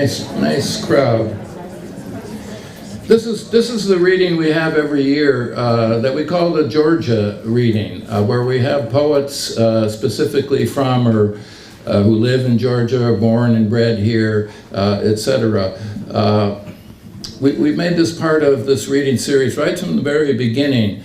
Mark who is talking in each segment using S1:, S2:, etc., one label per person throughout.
S1: Nice crowd. This is the reading we have every year that we call the Georgia reading, where we have poets specifically from or who live in Georgia, are born and bred here, etc. We've made this part of this reading series right from the very beginning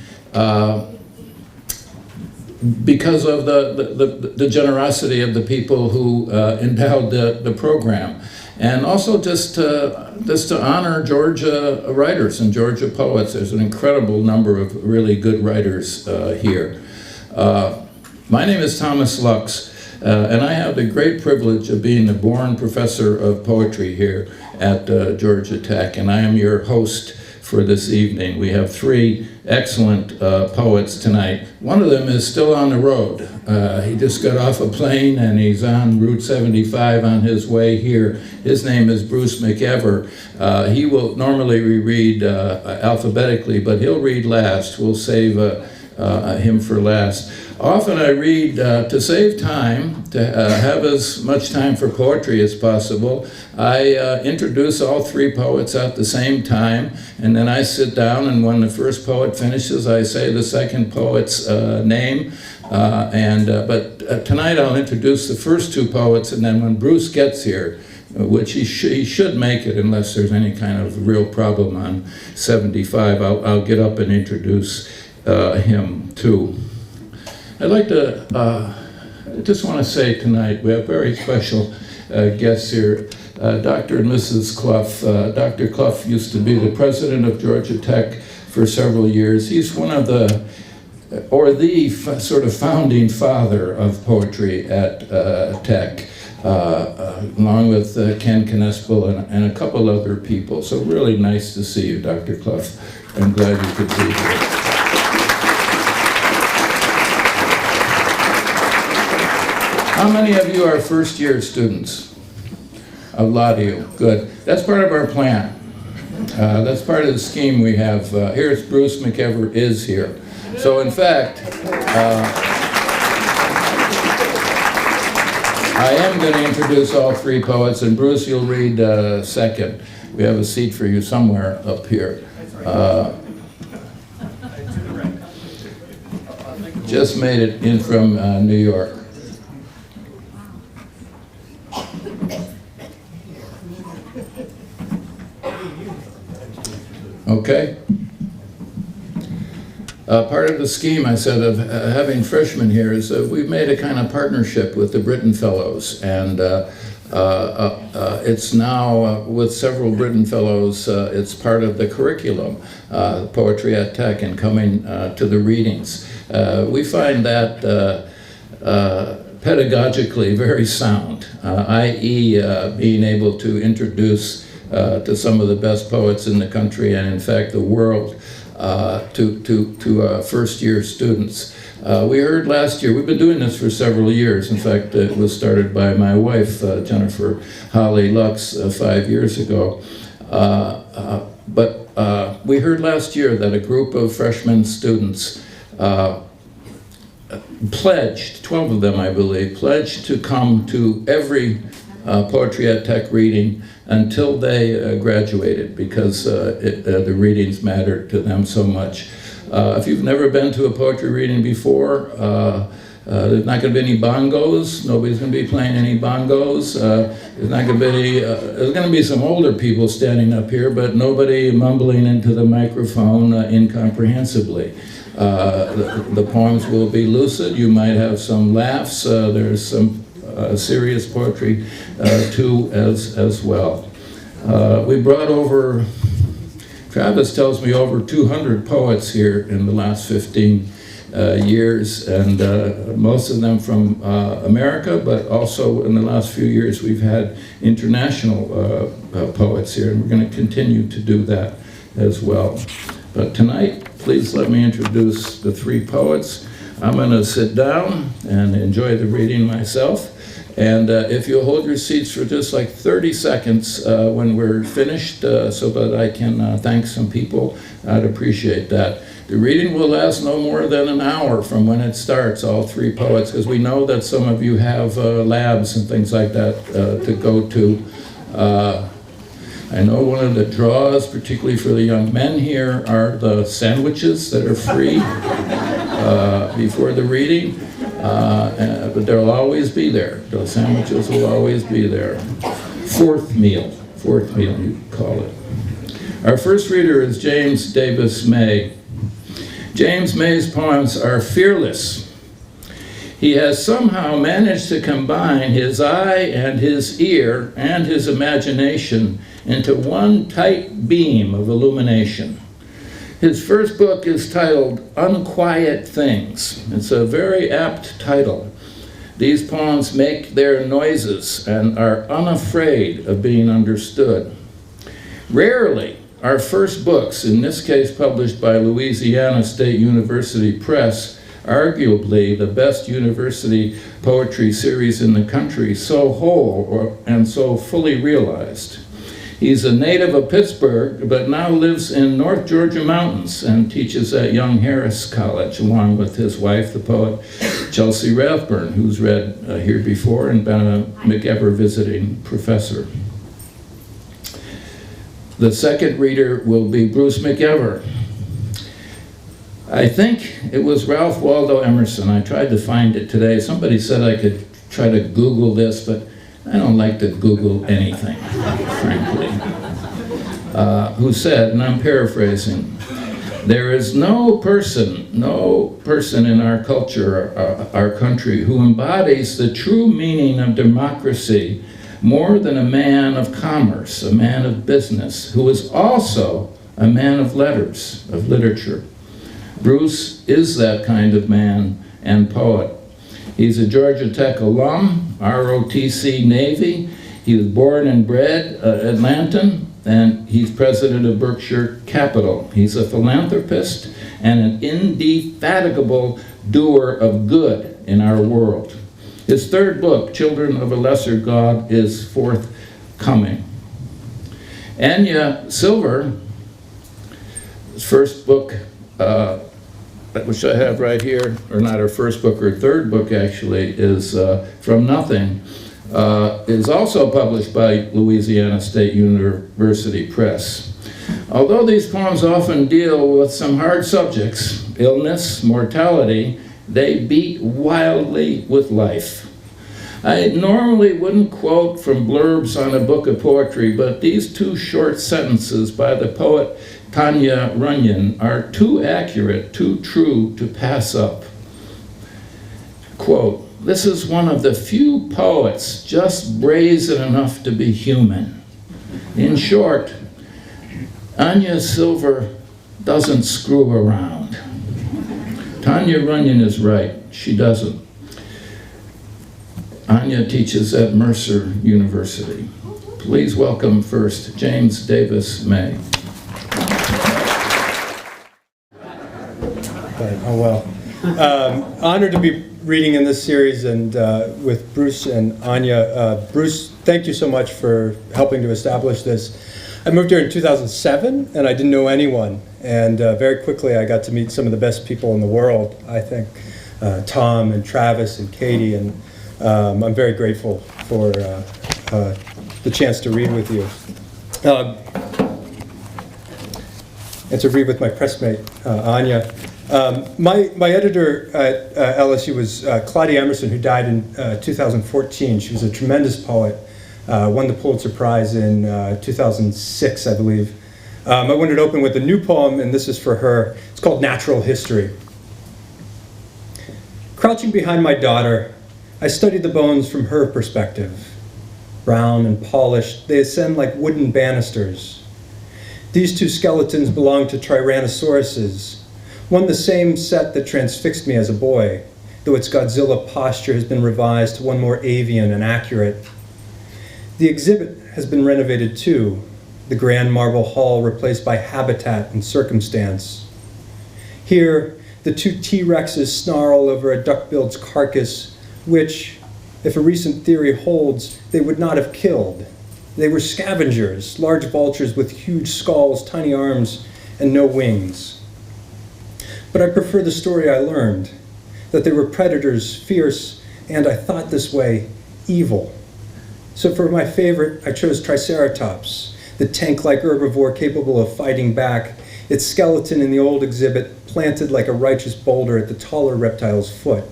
S1: because of the generosity of the people who endowed the program. And also just to honor Georgia writers and Georgia poets. There's an incredible number of really good writers here. My name is Thomas Lux, and I have the great privilege of being the born professor of poetry here at Georgia Tech, and I am your host for this evening. We have three excellent poets tonight. One of them is still on the road. He just got off a plane and he's on Route 75 on his way here. His name is Bruce McEver. He will normally read alphabetically, but he'll read last. We'll save him for last. Often I read to save time, to have as much time for poetry as possible. I introduce all three poets at the same time, and then I sit down, and when the first poet finishes, I say the second poet's name. But tonight I'll introduce the first two poets, and then when Bruce gets here, which he should make it unless there's any kind of real problem on 75, I'll get up and introduce him too. I'd like to, I just want to say tonight, we have very special guests here, Dr. and Mrs. Clough. Dr. Clough used to be the president of Georgia Tech for several years. He's one of the sort of founding father of poetry at Tech, along with Ken Knespel and a couple other people. So really nice to see you, Dr. Clough. I'm glad you could be here. How many of you are first-year students? A lot of you. Good. That's part of our plan. That's part of the scheme we have. Here's Bruce McEver is here. So in fact, I am going to introduce all three poets, and Bruce, you'll read second. We have a seat for you somewhere up here. Just made it in from New York. Okay? Part of the scheme, I said, of having freshmen here is that we've made a kind of partnership with the Britton Fellows, and it's now, with several Britton Fellows, it's part of the curriculum, Poetry at Tech, and coming to the readings. We find that pedagogically very sound, i.e. being able to introduce to some of the best poets in the country and in fact the world to first-year students. We heard last year, we've been doing this for several years. In fact, it was started by my wife, Jennifer Holly Lux, 5 years ago. But we heard last year that a group of freshman students pledged, 12 of them I believe, pledged to come to every Poetry at Tech reading until they graduated, because the readings mattered to them so much. If you've never been to a poetry reading before, there's not going to be any bongos. Nobody's going to be playing any bongos. There's not going to be any, there's going to be some older people standing up here, but nobody mumbling into the microphone incomprehensibly. The poems will be lucid. You might have some laughs. There's some serious poetry too as well. We brought over, Travis tells me, over 200 poets here in the last 15 years, and most of them from America, but also in the last few years we've had international poets here, and we're going to continue to do that as well. But tonight, please let me introduce the three poets. I'm going to sit down and enjoy the reading myself. And if you'll hold your seats for just like 30 seconds when we're finished, so that I can thank some people, I'd appreciate that. The reading will last no more than an hour from when it starts, all three poets, because we know that some of you have labs and things like that to go to. I know one of the draws, particularly for the young men here, are the sandwiches that are free before the reading, but they'll always be there. Those sandwiches will always be there. Fourth meal you call it. Our first reader is James Davis May. James May's poems are fearless. He has somehow managed to combine his eye and his ear and his imagination into one tight beam of illumination. His first book is titled Unquiet Things. It's a very apt title. These poems make their noises and are unafraid of being understood. Rarely are first books, in this case published by Louisiana State University Press, arguably the best university poetry series in the country, so whole and so fully realized. He's a native of Pittsburgh, but now lives in North Georgia mountains and teaches at Young Harris College, along with his wife, the poet Chelsea Rathburn, who's read here before and been a McEver visiting professor. The second reader will be Bruce McEver. I think it was Ralph Waldo Emerson. I tried to find it today. Somebody said I could try to Google this, but I don't like to Google anything, frankly. Who said, and I'm paraphrasing, "There is no person in our culture, our country, who embodies the true meaning of democracy more than a man of commerce, a man of business, who is also a man of letters, of literature." Bruce is that kind of man and poet. He's a Georgia Tech alum, ROTC Navy. He was born and bred Atlantan, and he's president of Berkshire Capital. He's a philanthropist and an indefatigable doer of good in our world. His third book, Children of a Lesser God, is forthcoming. Anya Silver, his first book, which I have right here, or not her first book, her third book actually, is From Nothing, is also published by Louisiana State University Press. Although these poems often deal with some hard subjects, illness, mortality, they beat wildly with life. I normally wouldn't quote from blurbs on a book of poetry, but these two short sentences by the poet Tanya Runyon are too accurate, too true to pass up. Quote, "This is one of the few poets just brazen enough to be human. In short, Anya Silver doesn't screw around." Tanya Runyon is right, she doesn't. Anya teaches at Mercer University. Please welcome first James Davis May.
S2: Oh, well. Honored to be reading in this series and with Bruce and Anya. Bruce, thank you so much for helping to establish this. I moved here in 2007 and I didn't know anyone. And very quickly I got to meet some of the best people in the world, I think. Tom and Travis and Katie, and I'm very grateful for the chance to read with you. And to read with my pressmate, Anya. My editor at LSU was Claudia Emerson, who died in 2014. She was a tremendous poet, won the Pulitzer Prize in 2006, I believe. I wanted to open with a new poem, and this is for her. It's called Natural History. Crouching behind my daughter, I study the bones from her perspective. Brown and polished, they ascend like wooden banisters. These two skeletons belong to Tyrannosauruses, one the same set that transfixed me as a boy, though its Godzilla posture has been revised to one more avian and accurate. The exhibit has been renovated too, the grand marble hall replaced by habitat and circumstance. Here, the two T-Rexes snarl over a duck-bill's carcass, which, if a recent theory holds, they would not have killed. They were scavengers, large vultures with huge skulls, tiny arms, and no wings. But I prefer the story I learned, that they were predators, fierce, and I thought this way, evil. So for my favorite, I chose Triceratops, the tank-like herbivore capable of fighting back, its skeleton in the old exhibit planted like a righteous boulder at the taller reptile's foot,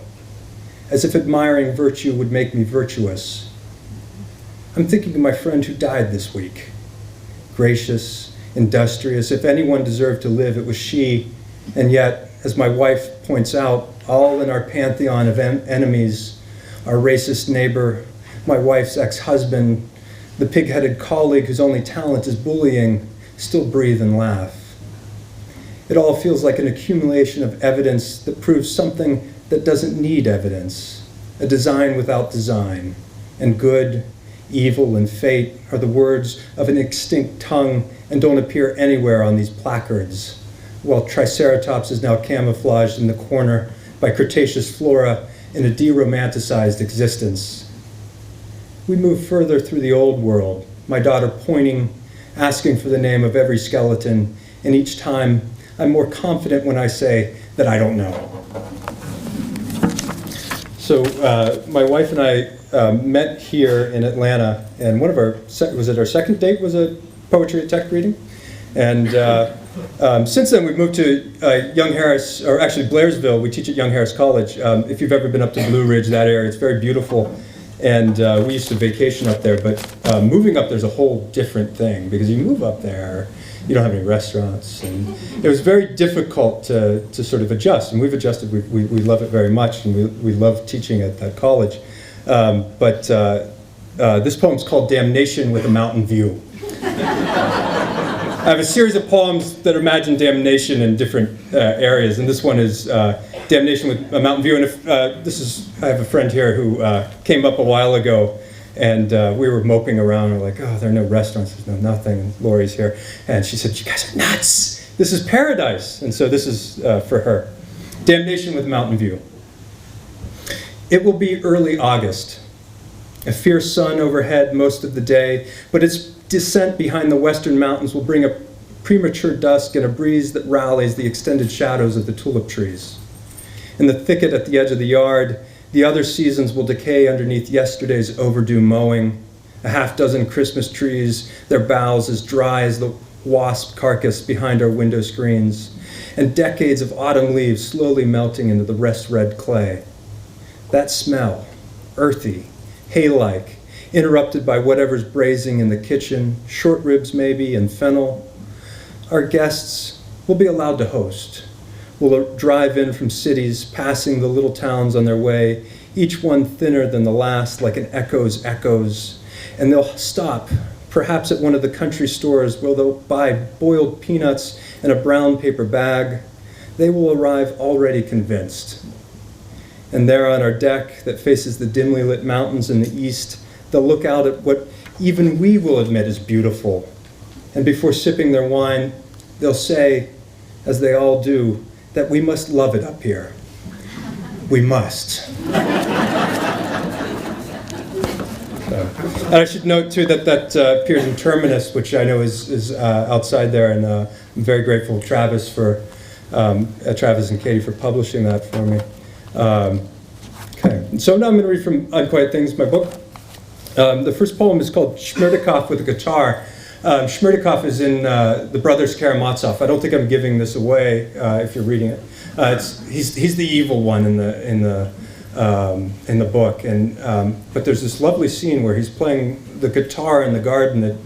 S2: as if admiring virtue would make me virtuous. I'm thinking of my friend who died this week. Gracious, industrious, if anyone deserved to live, it was she, and yet, as my wife points out, all in our pantheon of enemies, our racist neighbor, my wife's ex-husband, the pig-headed colleague whose only talent is bullying, still breathe and laugh. It all feels like an accumulation of evidence that proves something that doesn't need evidence, a design without design, and good, evil, and fate are the words of an extinct tongue and don't appear anywhere on these placards, while Triceratops is now camouflaged in the corner by Cretaceous flora in a deromanticized existence. We move further through the old world, my daughter pointing, asking for the name of every skeleton, and each time I'm more confident when I say that I don't know. So my wife and I met here in Atlanta, and one of our, was it our second date was a poetry at Tech reading? And since then we've moved to Young Harris, or actually Blairsville. We teach at Young Harris College. If you've ever been up to Blue Ridge, that area, it's very beautiful. And we used to vacation up there, but moving up there's a whole different thing, because you move up there, you don't have any restaurants, and it was very difficult to sort of adjust, and we've adjusted. We love it very much, and we love teaching at that college. But this poem's called Damnation with a Mountain View. I have a series of poems that imagine damnation in different areas, and this one is Damnation with a Mountain View. And if, I have a friend here who came up a while ago, and we were moping around. We're like, oh, there are no restaurants, there's no nothing. And Lori's here, and she said, "You guys are nuts. This is paradise." And so this is for her. Damnation with Mountain View. It will be early August. A fierce sun overhead most of the day, but its descent behind the western mountains will bring a premature dusk and a breeze that rallies the extended shadows of the tulip trees. In the thicket at the edge of the yard, the other seasons will decay underneath yesterday's overdue mowing. A half dozen Christmas trees, their boughs as dry as the wasp carcass behind our window screens, and decades of autumn leaves slowly melting into the rest-red clay. That smell, earthy, hay-like, interrupted by whatever's braising in the kitchen, short ribs maybe, and fennel. Our guests will be allowed to host. We'll drive in from cities, passing the little towns on their way, each one thinner than the last, like an echo's echoes. And they'll stop, perhaps at one of the country stores where they'll buy boiled peanuts and a brown paper bag. They will arrive already convinced. And there on our deck that faces the dimly lit mountains in the east, they'll look out at what even we will admit is beautiful. And before sipping their wine, they'll say, as they all do, that we must love it up here. We must. And I should note too that appears in Terminus, which I know is outside there, and I'm very grateful to Travis Travis and Katie for publishing that for me. Okay, so now I'm going to read from Unquiet Things, my book. The first poem is called Shmerdakov with a Guitar. Shmerdakov is in the Brothers Karamazov. I don't think I'm giving this away if you're reading it. He's the evil one in the book, and but there's this lovely scene where he's playing the guitar in the garden. That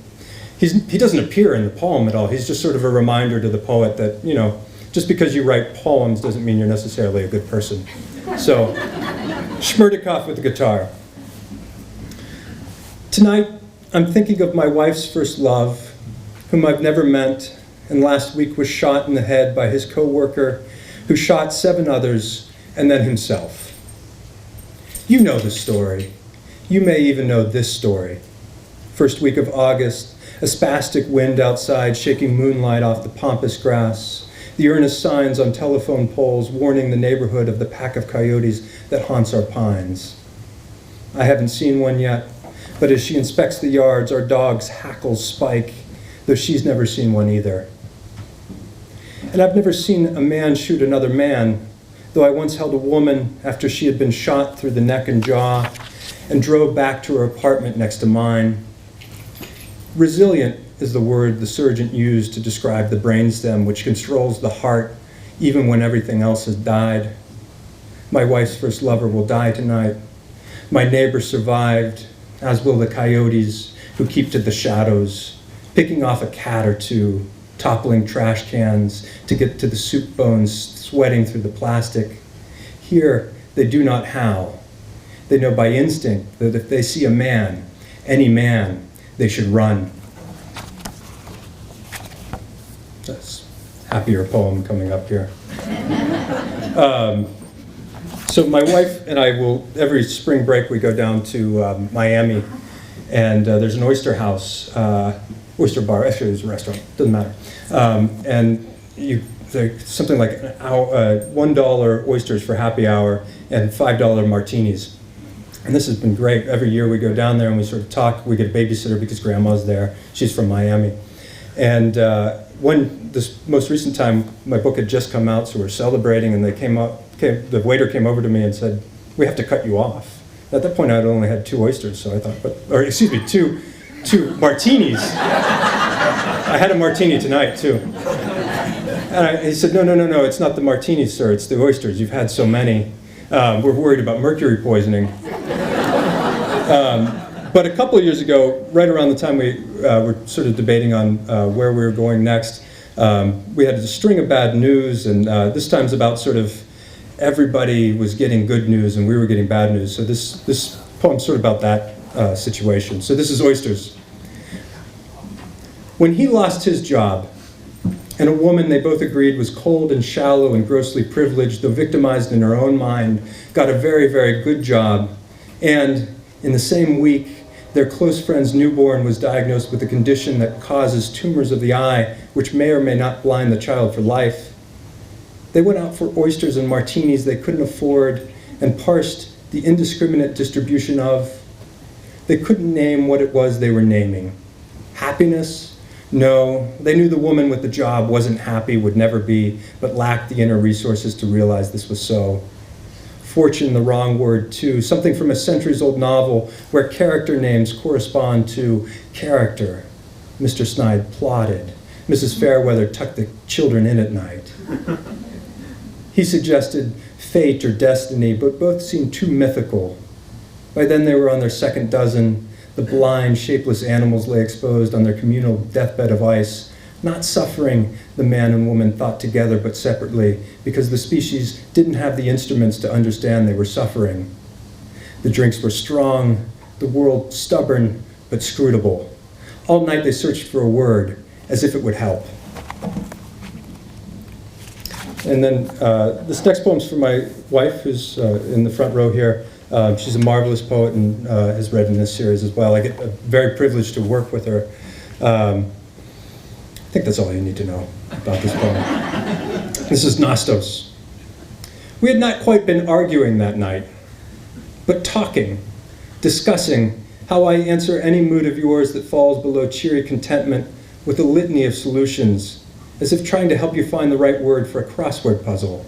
S2: he doesn't appear in the poem at all. He's just sort of a reminder to the poet that, you know, just because you write poems doesn't mean you're necessarily a good person. So, Shmerdakov with the guitar. Tonight, I'm thinking of my wife's first love, whom I've never met, and last week was shot in the head by his co-worker, who shot 7 others, and then himself. You know the story. You may even know this story. First week of August, a spastic wind outside shaking moonlight off the pampas grass, the earnest signs on telephone poles warning the neighborhood of the pack of coyotes that haunts our pines. I haven't seen one yet, but as she inspects the yards, our dog's hackles spike, though she's never seen one either. And I've never seen a man shoot another man, though I once held a woman after she had been shot through the neck and jaw, and drove back to her apartment next to mine. Resilient is the word the surgeon used to describe the brainstem, which controls the heart even when everything else has died. My wife's first lover will die tonight. My neighbor survived, as will the coyotes who keep to the shadows, picking off a cat or two, toppling trash cans to get to the soup bones, sweating through the plastic. Here, they do not howl. They know by instinct that if they see a man, any man, they should run. That's a happier poem coming up here. So my wife and I will, every spring break, we go down to Miami, and there's an oyster house, oyster bar, actually there's a restaurant, doesn't matter. And something like $1 oysters for happy hour and $5 martinis. And this has been great. Every year we go down there and we sort of talk. We get a babysitter because grandma's there. She's from Miami. And this most recent time, my book had just come out, so we're celebrating, and the waiter came over to me and said, "We have to cut you off." At that point, I'd only had 2 oysters, so I thought, two martinis. I had a martini tonight, too. And he said, no, it's not the martinis, sir, it's the oysters. You've had so many. We're worried about mercury poisoning. But a couple of years ago, right around the time we were sort of debating on where we were going next, we had a string of bad news, and this time's about sort of everybody was getting good news and we were getting bad news. So this poem's sort of about that situation. So this is Oysters. When he lost his job, and a woman they both agreed was cold and shallow and grossly privileged, though victimized in her own mind, got a very, very good job, and in the same week, their close friend's newborn was diagnosed with a condition that causes tumors of the eye, which may or may not blind the child for life. They went out for oysters and martinis they couldn't afford and parsed the indiscriminate distribution of. They couldn't name what it was they were naming. Happiness? No, they knew the woman with the job wasn't happy, would never be, but lacked the inner resources to realize this was so. Fortune, the wrong word too, something from a centuries-old novel where character names correspond to character. Mr. Snide plotted. Mrs. Fairweather tucked the children in at night. He suggested fate or destiny, but both seemed too mythical. By then they were on their second dozen. The blind, shapeless animals lay exposed on their communal deathbed of ice, not suffering, the man and woman thought together but separately, because the species didn't have the instruments to understand they were suffering. The drinks were strong, the world stubborn but scrutable. All night they searched for a word, as if it would help. And then this next poem's for my wife, who's in the front row here. She's a marvelous poet and has read in this series as well. I get very privileged to work with her. I think that's all you need to know about this poem. This is Nostos. We had not quite been arguing that night, but talking, discussing how I answer any mood of yours that falls below cheery contentment with a litany of solutions, as if trying to help you find the right word for a crossword puzzle.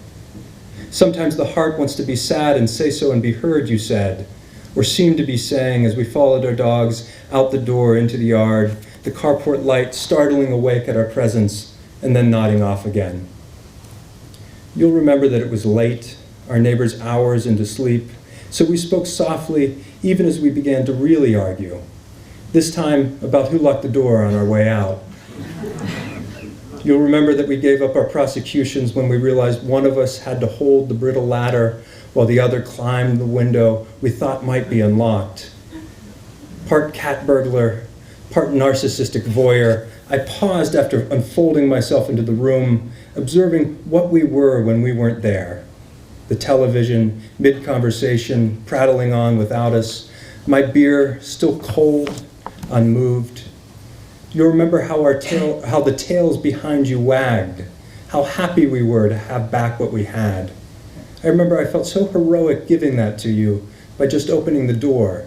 S2: Sometimes the heart wants to be sad and say so and be heard, you said, or seemed to be saying as we followed our dogs out the door into the yard, the carport light startling awake at our presence and then nodding off again. You'll remember that it was late, our neighbors hours into sleep, so we spoke softly even as we began to really argue, this time about who locked the door on our way out. You'll remember that we gave up our prosecutions when we realized one of us had to hold the brittle ladder while the other climbed the window we thought might be unlocked. Part cat burglar, part narcissistic voyeur, I paused after unfolding myself into the room, observing what we were when we weren't there. The television, mid-conversation, prattling on without us, my beer still cold, unmoved. You'll remember how the tails behind you wagged, how happy we were to have back what we had. I remember I felt so heroic giving that to you by just opening the door,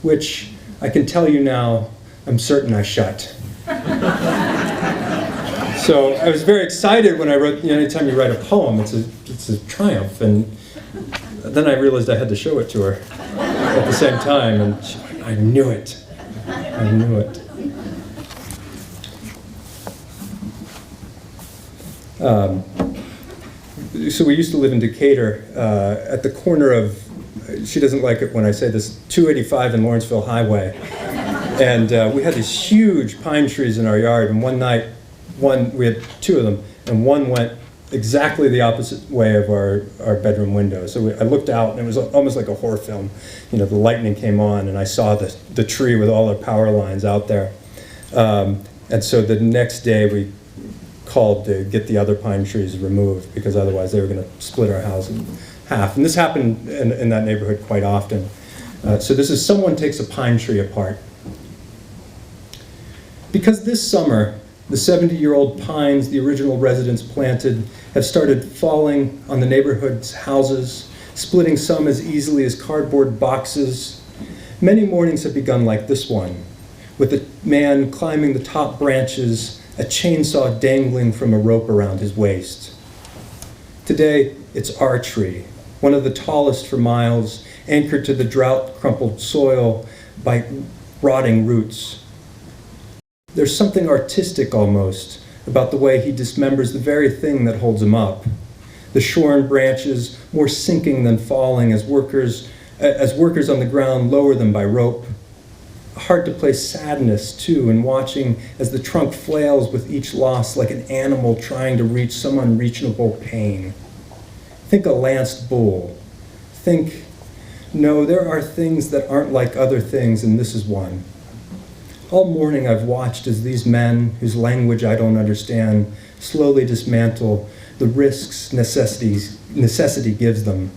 S2: which I can tell you now, I'm certain I shut. So I was very excited when I wrote, anytime you write a poem, it's a triumph, and then I realized I had to show it to her. at the same time, and she's like, I knew it. I knew it. So we used to live in Decatur at the corner of, she doesn't like it when I say this, 285 and Lawrenceville Highway. And we had these huge pine trees in our yard, and one night, we had two of them, and one went exactly the opposite way of our bedroom window. So I looked out, and it was almost like a horror film. You know, the lightning came on, and I saw the tree with all the power lines out there. And so the next day, we called to get the other pine trees removed, because otherwise they were going to split our house in half. And this happened in that neighborhood quite often. So this is someone takes a pine tree apart. Because this summer, the 70-year-old pines the original residents planted have started falling on the neighborhood's houses, splitting some as easily as cardboard boxes. Many mornings have begun like this one, with a man climbing the top branches, a chainsaw dangling from a rope around his waist. Today, it's our tree, one of the tallest for miles, anchored to the drought-crumpled soil by rotting roots. There's something artistic almost about the way he dismembers the very thing that holds him up. The shorn branches more sinking than falling as workers on the ground lower them by rope. Hard to place sadness, too, in watching as the trunk flails with each loss like an animal trying to reach some unreachable pain. Think a lanced bull. Think, no, there are things that aren't like other things, and this is one. All morning I've watched as these men, whose language I don't understand, slowly dismantle the risks necessity gives them.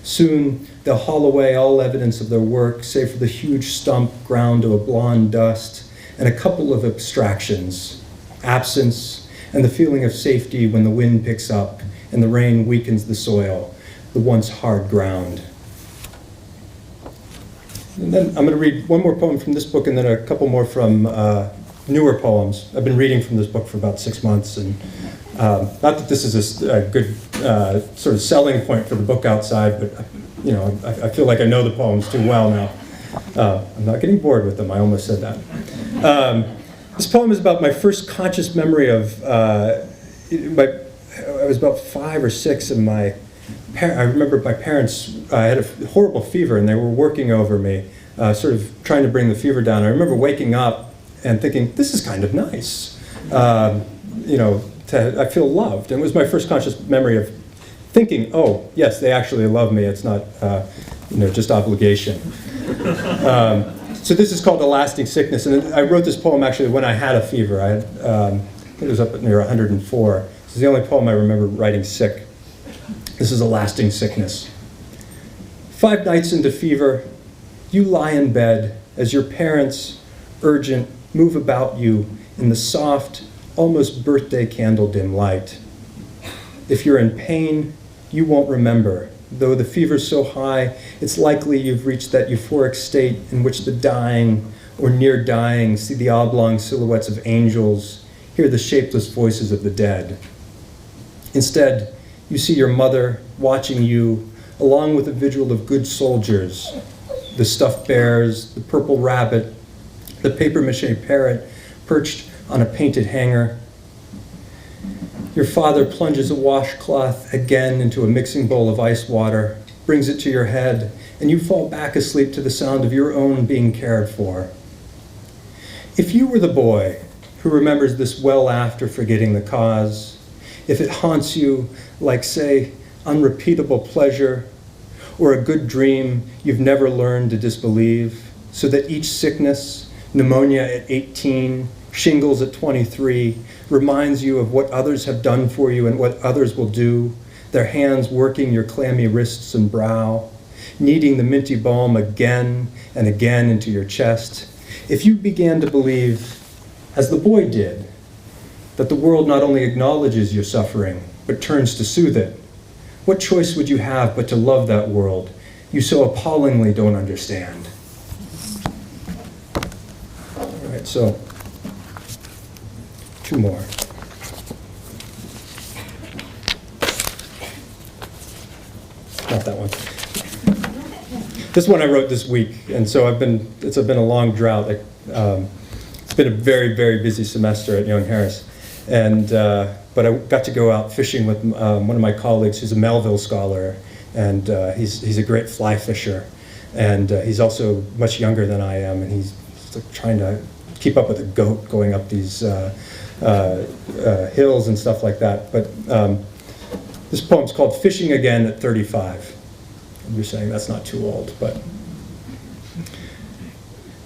S2: Soon they'll haul away all evidence of their work, save for the huge stump ground to a blonde dust, and a couple of abstractions, absence, and the feeling of safety when the wind picks up and the rain weakens the soil, the once hard ground. And then I'm going to read one more poem from this book and then a couple more from newer poems. I've been reading from this book for about 6 months, and not that this is a good sort of selling point for the book outside, but you know, I feel like I know the poems too well now. I'm not getting bored with them. I almost said that. This poem is about my first conscious memory of, I was about 5 or 6, and I remember my parents had a horrible fever, and they were working over me, sort of trying to bring the fever down. I remember waking up and thinking, this is kind of nice. You know, I feel loved. And it was my first conscious memory of thinking, oh, yes, they actually love me. It's not, you know, just obligation. So this is called A Lasting Sickness. And I wrote this poem actually when I had a fever. I think it was up near 104. This is the only poem I remember writing sick. This is A Lasting Sickness. 5 nights into fever, you lie in bed as your parents, urgent, move about you in the soft, almost birthday candle dim light. If you're in pain, you won't remember. Though the fever's so high, it's likely you've reached that euphoric state in which the dying or near dying see the oblong silhouettes of angels, hear the shapeless voices of the dead. Instead, you see your mother watching you, along with a vigil of good soldiers, the stuffed bears, the purple rabbit, the papier-mâché parrot perched on a painted hanger. Your father plunges a washcloth again into a mixing bowl of ice water, brings it to your head, and you fall back asleep to the sound of your own being cared for. If you were the boy who remembers this well after forgetting the cause, if it haunts you like, say, unrepeatable pleasure or a good dream you've never learned to disbelieve, so that each sickness, pneumonia at 18, shingles at 23, reminds you of what others have done for you and what others will do, their hands working your clammy wrists and brow, kneading the minty balm again and again into your chest. If you began to believe, as the boy did, that the world not only acknowledges your suffering, but turns to soothe it, what choice would you have but to love that world you so appallingly don't understand? All right, so 2 more. Not that one. This one I wrote this week, and so it's been a long drought. It's been a very, very busy semester at Young Harris. But I got to go out fishing with one of my colleagues who's a Melville scholar, and he's a great fly fisher. And he's also much younger than I am, and he's like trying to keep up with a goat going up these hills and stuff like that. But this poem's called Fishing Again at 35. And you're saying that's not too old, but...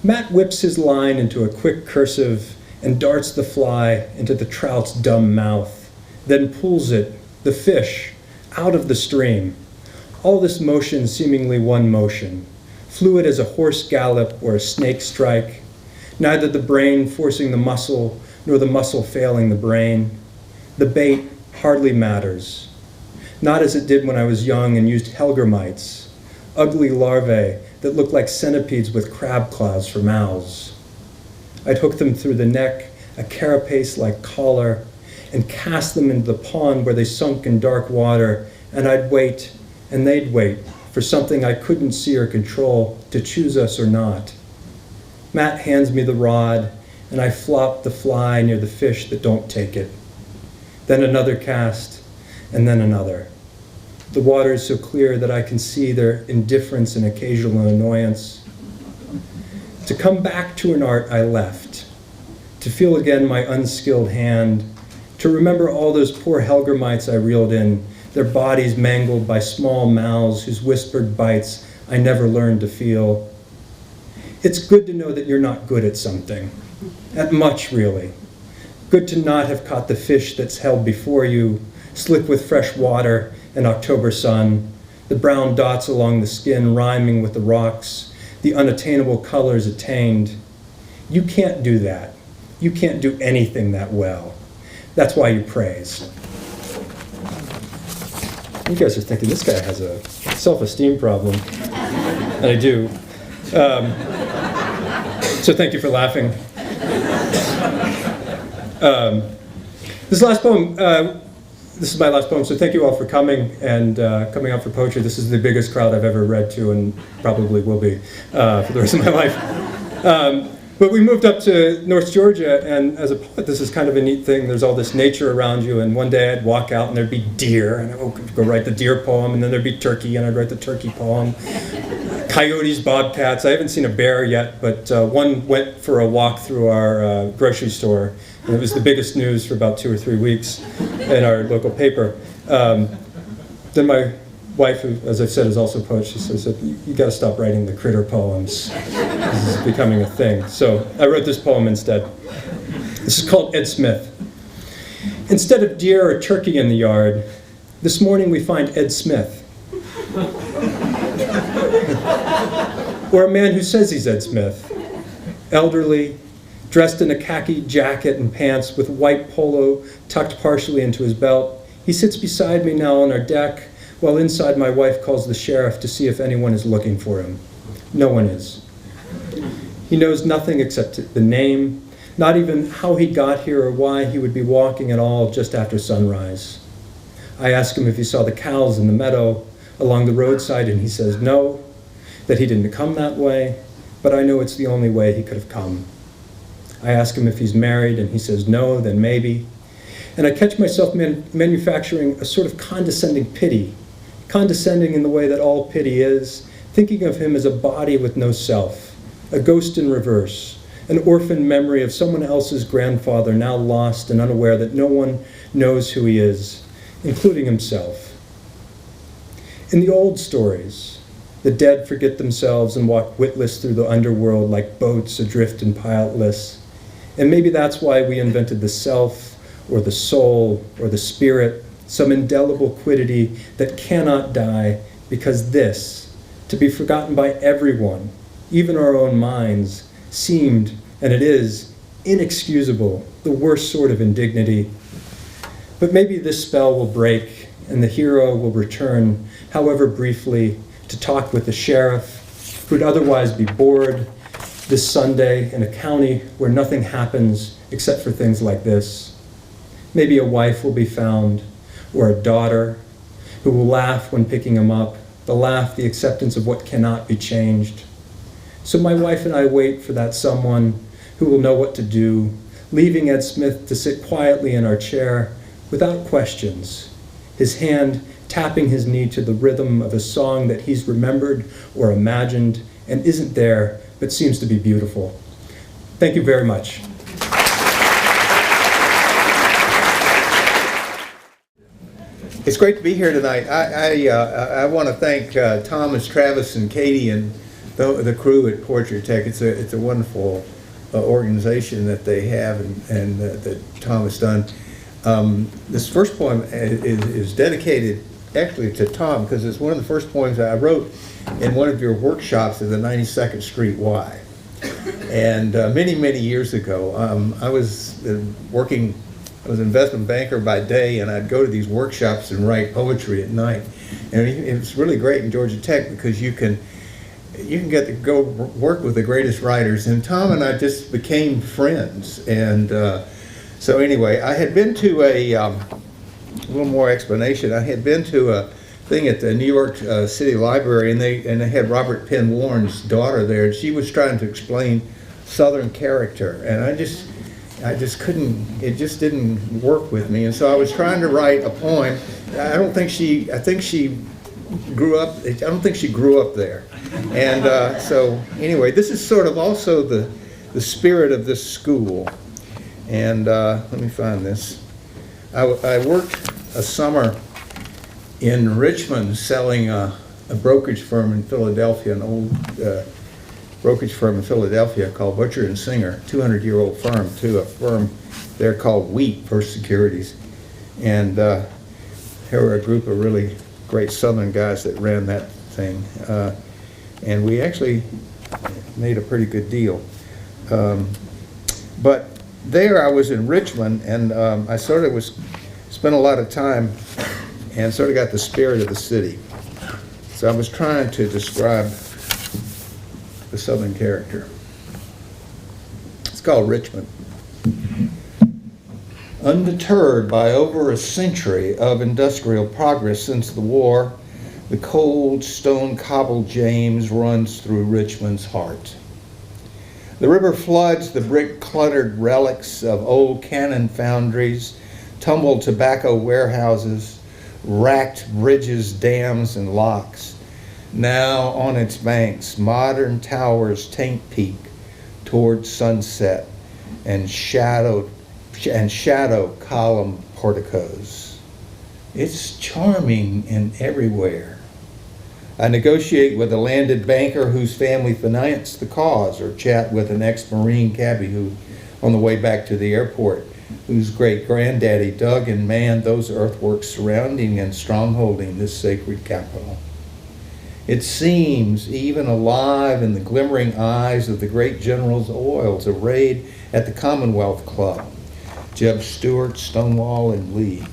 S2: Matt whips his line into a quick cursive and darts the fly into the trout's dumb mouth, then pulls it, the fish, out of the stream. All this motion seemingly one motion, fluid as a horse gallop or a snake strike, neither the brain forcing the muscle nor the muscle failing the brain. The bait hardly matters. Not as it did when I was young and used helgrammites, ugly larvae that looked like centipedes with crab claws for mouths. I'd hook them through the neck, a carapace-like collar, and cast them into the pond where they sunk in dark water, and I'd wait, and they'd wait, for something I couldn't see or control to choose us or not. Matt hands me the rod, and I flop the fly near the fish that don't take it. Then another cast, and then another. The water is so clear that I can see their indifference and occasional annoyance. To come back to an art I left, to feel again my unskilled hand, to remember all those poor helgrammites I reeled in, their bodies mangled by small mouths whose whispered bites I never learned to feel. It's good to know that you're not good at something, at much really. Good to not have caught the fish that's held before you, slick with fresh water and October sun, the brown dots along the skin rhyming with the rocks, the unattainable colors attained. You can't do that. You can't do anything that well. That's why you praise. You guys are thinking this guy has a self-esteem problem, and I do. So thank you for laughing. This last poem, this is my last poem, so thank you all for coming and coming out for poetry. This is the biggest crowd I've ever read to and probably will be for the rest of my life. But we moved up to North Georgia, and as a poet, this is kind of a neat thing. There's all this nature around you, and one day I'd walk out and there'd be deer, and I'd go write the deer poem, and then there'd be turkey, and I'd write the turkey poem. Coyotes, bobcats. I haven't seen a bear yet, but one went for a walk through our grocery store, and it was the biggest news for about 2 or 3 weeks in our local paper. Then my wife, who, as I've said, is also a poet, she said, you got to stop writing the critter poems. This is becoming a thing. So I wrote this poem instead. This is called Ed Smith. Instead of deer or turkey in the yard, this morning we find Ed Smith. Or a man who says he's Ed Smith. Elderly, dressed in a khaki jacket and pants with white polo tucked partially into his belt. He sits beside me now on our deck, while inside my wife calls the sheriff to see if anyone is looking for him. No one is. He knows nothing except the name, not even how he got here or why he would be walking at all just after sunrise. I ask him if he saw the cows in the meadow along the roadside, and he says no, that he didn't come that way, but I know it's the only way he could have come. I ask him if he's married, and he says no, then maybe. And I catch myself manufacturing a sort of condescending pity, condescending in the way that all pity is, thinking of him as a body with no self, a ghost in reverse, an orphan memory of someone else's grandfather now lost and unaware that no one knows who he is, including himself. In the old stories, the dead forget themselves and walk witless through the underworld like boats adrift and pilotless. And maybe that's why we invented the self, or the soul, or the spirit, some indelible quiddity that cannot die, because this, to be forgotten by everyone, even our own minds, seemed, and it is, inexcusable, the worst sort of indignity. But maybe this spell will break, and the hero will return, however briefly, to talk with the sheriff, who'd otherwise be bored this Sunday in a county where nothing happens except for things like this. Maybe a wife will be found, or a daughter, who will laugh when picking him up, the laugh, the acceptance of what cannot be changed. So my wife and I wait for that someone who will know what to do, leaving Ed Smith to sit quietly in our chair without questions, his hand tapping his knee to the rhythm of a song that he's remembered or imagined and isn't there, but seems to be beautiful. Thank you very much.
S3: It's great to be here tonight. I want to thank Thomas, Travis, and Katie, and the crew at Poetry Tech. It's a wonderful organization that they have, and that Tom has done. This first poem is dedicated actually to Tom, because it's one of the first poems I wrote in one of your workshops at the 92nd Street Y. And many years ago, I was working. I was an investment banker by day, and I'd go to these workshops and write poetry at night. And it's really great in Georgia Tech because you can get to go work with the greatest writers. And Tom and I just became friends. And so anyway, I had been to a little more explanation. I had been to a thing at the New York City Library, and they had Robert Penn Warren's daughter there, and she was trying to explain Southern character, and I just couldn't. It just didn't work with me, and so I was trying to write a poem. I think she grew up. I don't think she grew up there, and so anyway, this is sort of also the spirit of this school. And let me find this. I worked a summer in Richmond selling a brokerage firm in Philadelphia, an old brokerage firm in Philadelphia called Butcher and Singer, 200-year-old firm, to a firm there called Wheat First Securities. And there were a group of really great Southern guys that ran that thing. And we actually made a pretty good deal. But there I was in Richmond, and I sort of spent a lot of time and sort of got the spirit of the city. So I was trying to describe the Southern character. It's called Richmond. Undeterred by over a century of industrial progress since the war, the cold stone-cobbled James runs through Richmond's heart. The river floods the brick-cluttered relics of old cannon foundries, tumbled tobacco warehouses, racked bridges, dams, and locks. Now on its banks, modern towers taint peak towards sunset and shadow column porticos. It's charming and everywhere. I negotiate with a landed banker whose family financed the cause, or chat with an ex-Marine cabbie who, on the way back to the airport, whose great-granddaddy dug and manned those earthworks surrounding and strongholding this sacred capital. It seems even alive in the glimmering eyes of the great generals' oils arrayed at the Commonwealth Club, Jeb Stuart, Stonewall, and Lee,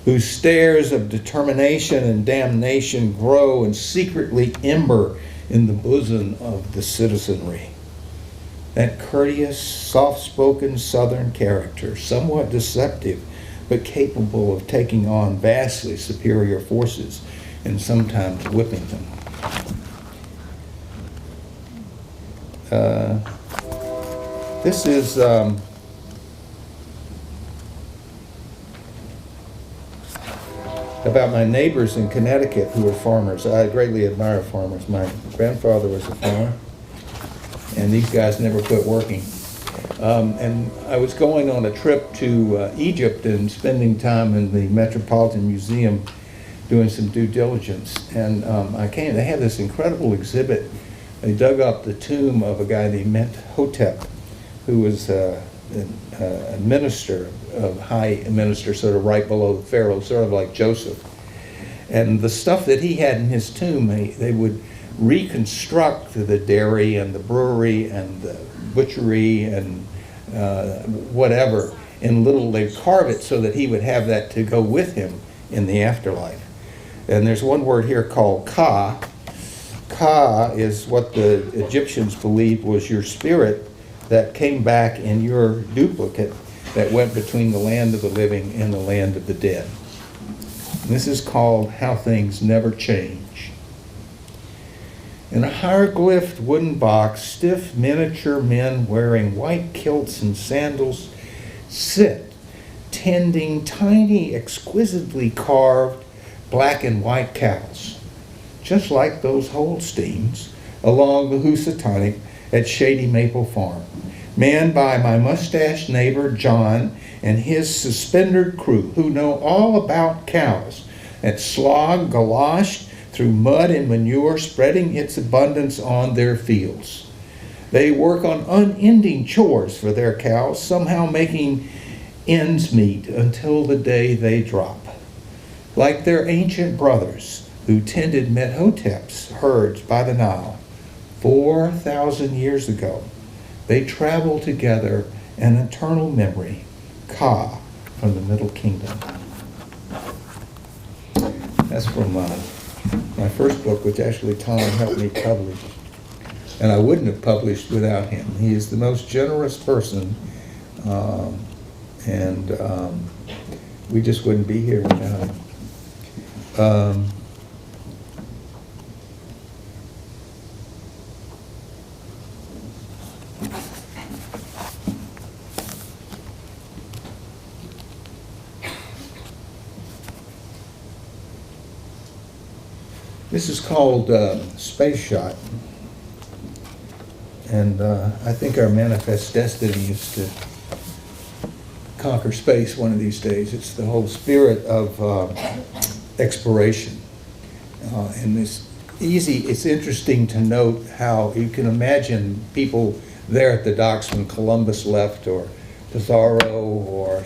S3: whose stares of determination and damnation grow and secretly ember in the bosom of the citizenry. That courteous, soft-spoken Southern character, somewhat deceptive, but capable of taking on vastly superior forces and sometimes whipping them. This is about my neighbors in Connecticut who are farmers. I greatly admire farmers. My grandfather was a farmer, and these guys never quit working. And I was going on a trip to Egypt and spending time in the Metropolitan Museum doing some due diligence. And they had this incredible exhibit. They dug up the tomb of a guy named Menhotep, who was a minister, a high minister, sort of right below the Pharaoh, sort of like Joseph. And the stuff that he had in his tomb, they would reconstruct the dairy and the brewery and the butchery and whatever in they'd carve it so that he would have that to go with him in the afterlife. And there's one word here called Ka. Ka is what the Egyptians believed was your spirit that came back in your duplicate that went between the land of the living and the land of the dead. And this is called How Things Never Change. In a hieroglyphed wooden box, stiff miniature men wearing white kilts and sandals sit, tending tiny, exquisitely carved black and white cows, just like those Holsteins along the Housatonic at Shady Maple Farm, manned by my mustached neighbor John and his suspended crew, who know all about cows, that slog galoshed through mud and manure, spreading its abundance on their fields. They work on unending chores for their cows, somehow making ends meet until the day they drop. Like their ancient brothers who tended Menhotep's herds by the Nile 4,000 years ago, they travel together an eternal memory, Ka from the Middle Kingdom. That's from my first book, which actually Tom helped me publish. And I wouldn't have published without him. He is the most generous person, and we just wouldn't be here without him. This is called Space Shot, and I think our manifest destiny is to conquer space one of these days. It's the whole spirit of exploration, and it's interesting to note how you can imagine people there at the docks when Columbus left, or Pizarro, or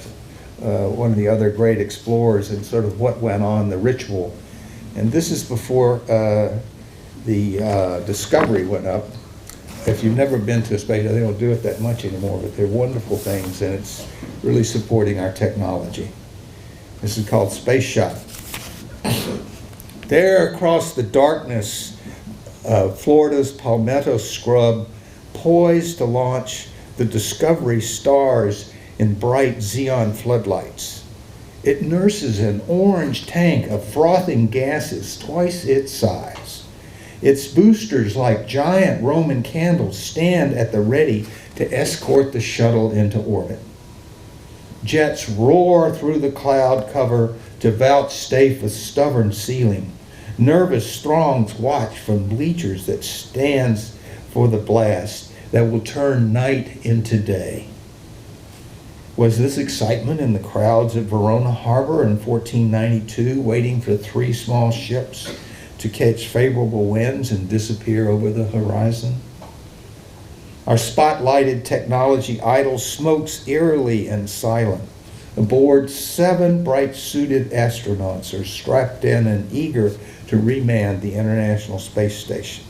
S3: one of the other great explorers, and sort of what went on, the ritual. And this is before the Discovery went up. If you've never been to a space, they don't do it that much anymore, but they're wonderful things, and it's really supporting our technology. This is called Space Shot. There across the darkness of Florida's Palmetto scrub, poised to launch the Discovery stars in bright xenon floodlights. It nurses an orange tank of frothing gases twice its size. Its boosters, like giant Roman candles, stand at the ready to escort the shuttle into orbit. Jets roar through the cloud cover to vouchsafe a stubborn ceiling. Nervous throngs watch from bleachers that stands for the blast that will turn night into day. Was this excitement in the crowds at Verona Harbor in 1492, waiting for 3 small ships to catch favorable winds and disappear over the horizon? Our spotlighted technology idol smokes eerily and silent. Aboard, 7 bright-suited astronauts are strapped in and eager to reman the International Space Station.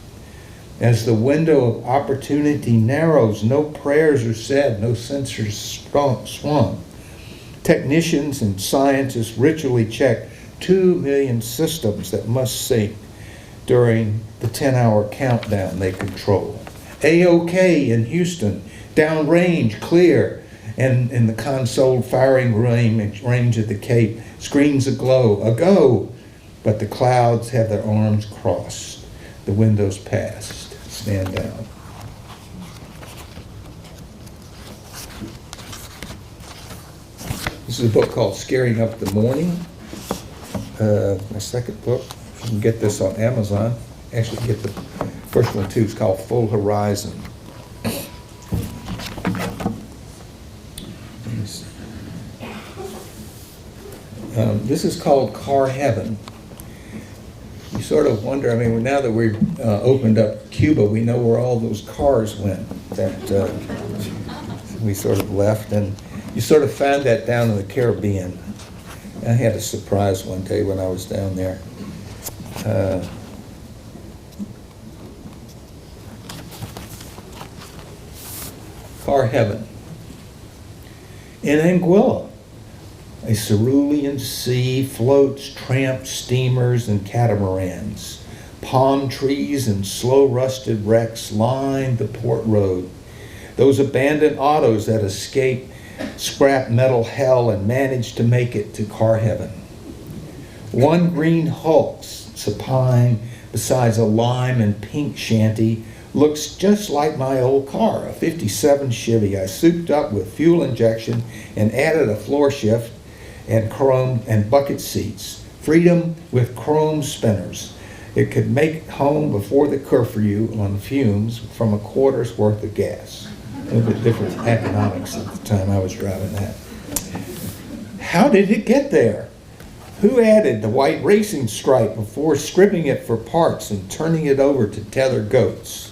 S3: As the window of opportunity narrows, no prayers are said, no sensors swung. Technicians and scientists ritually check 2 million systems that must sync during the 10-hour countdown they control. A-OK in Houston, downrange, clear, and in the console firing range at the Cape, screens aglow, a go, but the clouds have their arms crossed, the windows past. Stand down. This is a book called Scaring Up the Morning. My second book. You can get this on Amazon. Actually, get the first one too. It's called Full Horizon. This is called Car Heaven. You sort of wonder, I mean, now that we've opened up Cuba, we know where all those cars went that we sort of left, and you sort of found that down in the Caribbean. I had a surprise one day when I was down there. Car Heaven. In Anguilla, a cerulean sea floats tramp steamers and catamarans. Palm trees and slow-rusted wrecks line the port road. Those abandoned autos that escape scrap metal hell and manage to make it to Car Heaven. One green hulk supine besides a lime and pink shanty, looks just like my old car, a 57 Chevy I souped up with fuel injection and added a floor shift and chrome and bucket seats. Freedom with chrome spinners. It could make home before the curfew on fumes from a quarter's worth of gas. A little bit different economics at the time I was driving that. How did it get there? Who added the white racing stripe before stripping it for parts and turning it over to tether goats?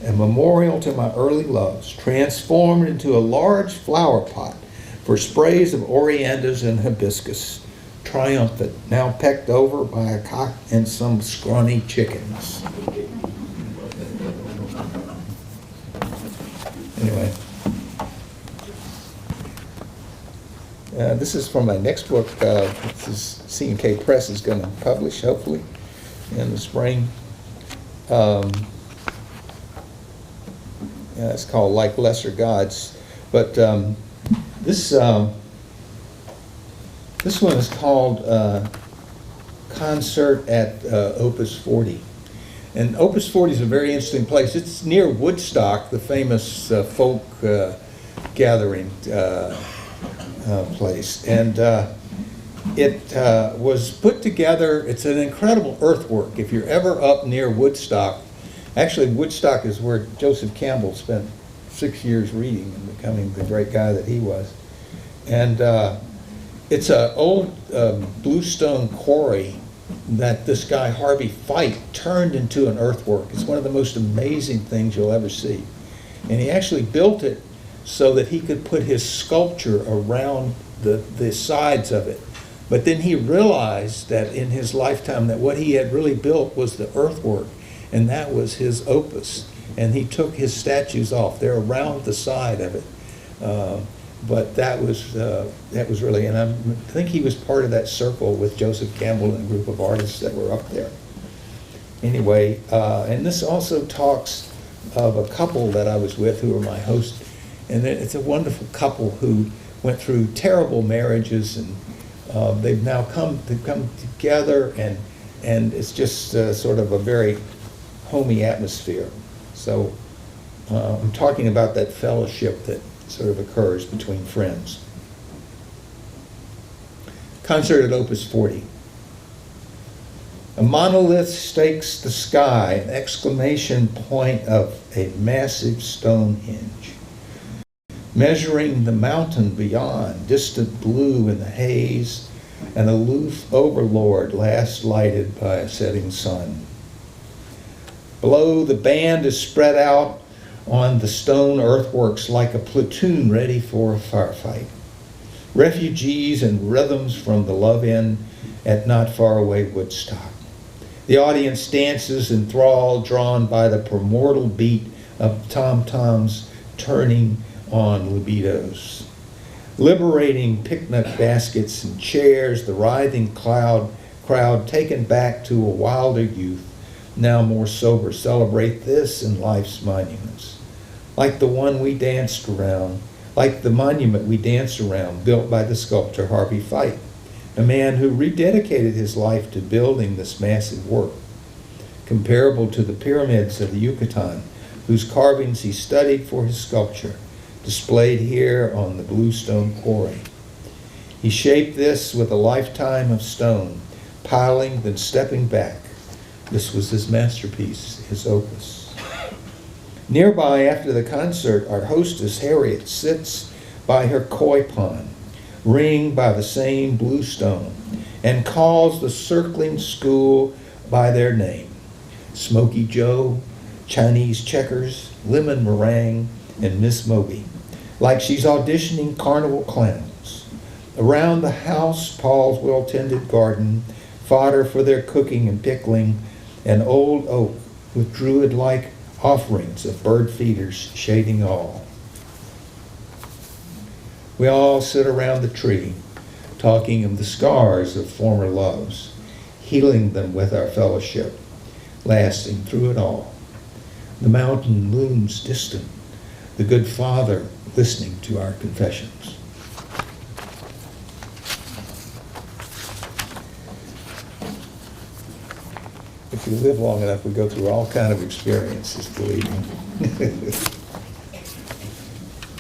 S3: A memorial to my early loves, transformed into a large flower pot for sprays of orianders and hibiscus, triumphant, now pecked over by a cock and some scrawny chickens. Anyway, this is from my next book. This is C&K Press is going to publish, hopefully, in the spring. It's called Like Lesser Gods. But this one is called Concert at Opus 40. And Opus 40 is a very interesting place. It's near Woodstock, the famous folk gathering place. And it was put together, it's an incredible earthwork. If you're ever up near Woodstock, actually Woodstock is where Joseph Campbell spent 6 years reading and becoming the great guy that he was. And it's an old bluestone quarry that this guy Harvey Fite turned into an earthwork. It's one of the most amazing things you'll ever see. And he actually built it so that he could put his sculpture around the sides of it. But then he realized that in his lifetime that what he had really built was the earthwork, and that was his opus. And he took his statues off. They're around the side of it. But that was really, and I think he was part of that circle with Joseph Campbell and a group of artists that were up there. Anyway, and this also talks of a couple that I was with who were my host, and it's a wonderful couple who went through terrible marriages, and they've now come together, and it's just sort of a very homey atmosphere. So I'm talking about that fellowship that sort of occurs between friends. Concert at Opus 40. A monolith stakes the sky, an exclamation point of a massive stone hinge. Measuring the mountain beyond, distant blue in the haze, an aloof overlord last lighted by a setting sun. Below, the band is spread out on the stone earthworks like a platoon ready for a firefight. Refugees and rhythms from the love inn at not far away Woodstock. The audience dances enthralled, drawn by the primordial beat of tom-toms turning on libidos. Liberating picnic baskets and chairs, the writhing crowd taken back to a wilder youth, now more sober, celebrate this in life's monuments. Like the one we danced around, like the monument we danced around, built by the sculptor Harvey Fite, a man who rededicated his life to building this massive work, comparable to the pyramids of the Yucatan, whose carvings he studied for his sculpture, displayed here on the bluestone quarry. He shaped this with a lifetime of stone, piling, then stepping back. This was his masterpiece, his opus. Nearby, after the concert, our hostess, Harriet, sits by her koi pond, ringed by the same bluestone, and calls the circling school by their name. Smoky Joe, Chinese checkers, lemon meringue, and Miss Moby, like she's auditioning carnival clowns. Around the house, Paul's well-tended garden, fodder for their cooking and pickling, an old oak with druid-like offerings of bird feeders shading all. We all sit around the tree, talking of the scars of former loves, healing them with our fellowship, lasting through it all. The mountain looms distant, the good Father listening to our confessions. The If you live long enough, we go through all kind of experiences, believe me.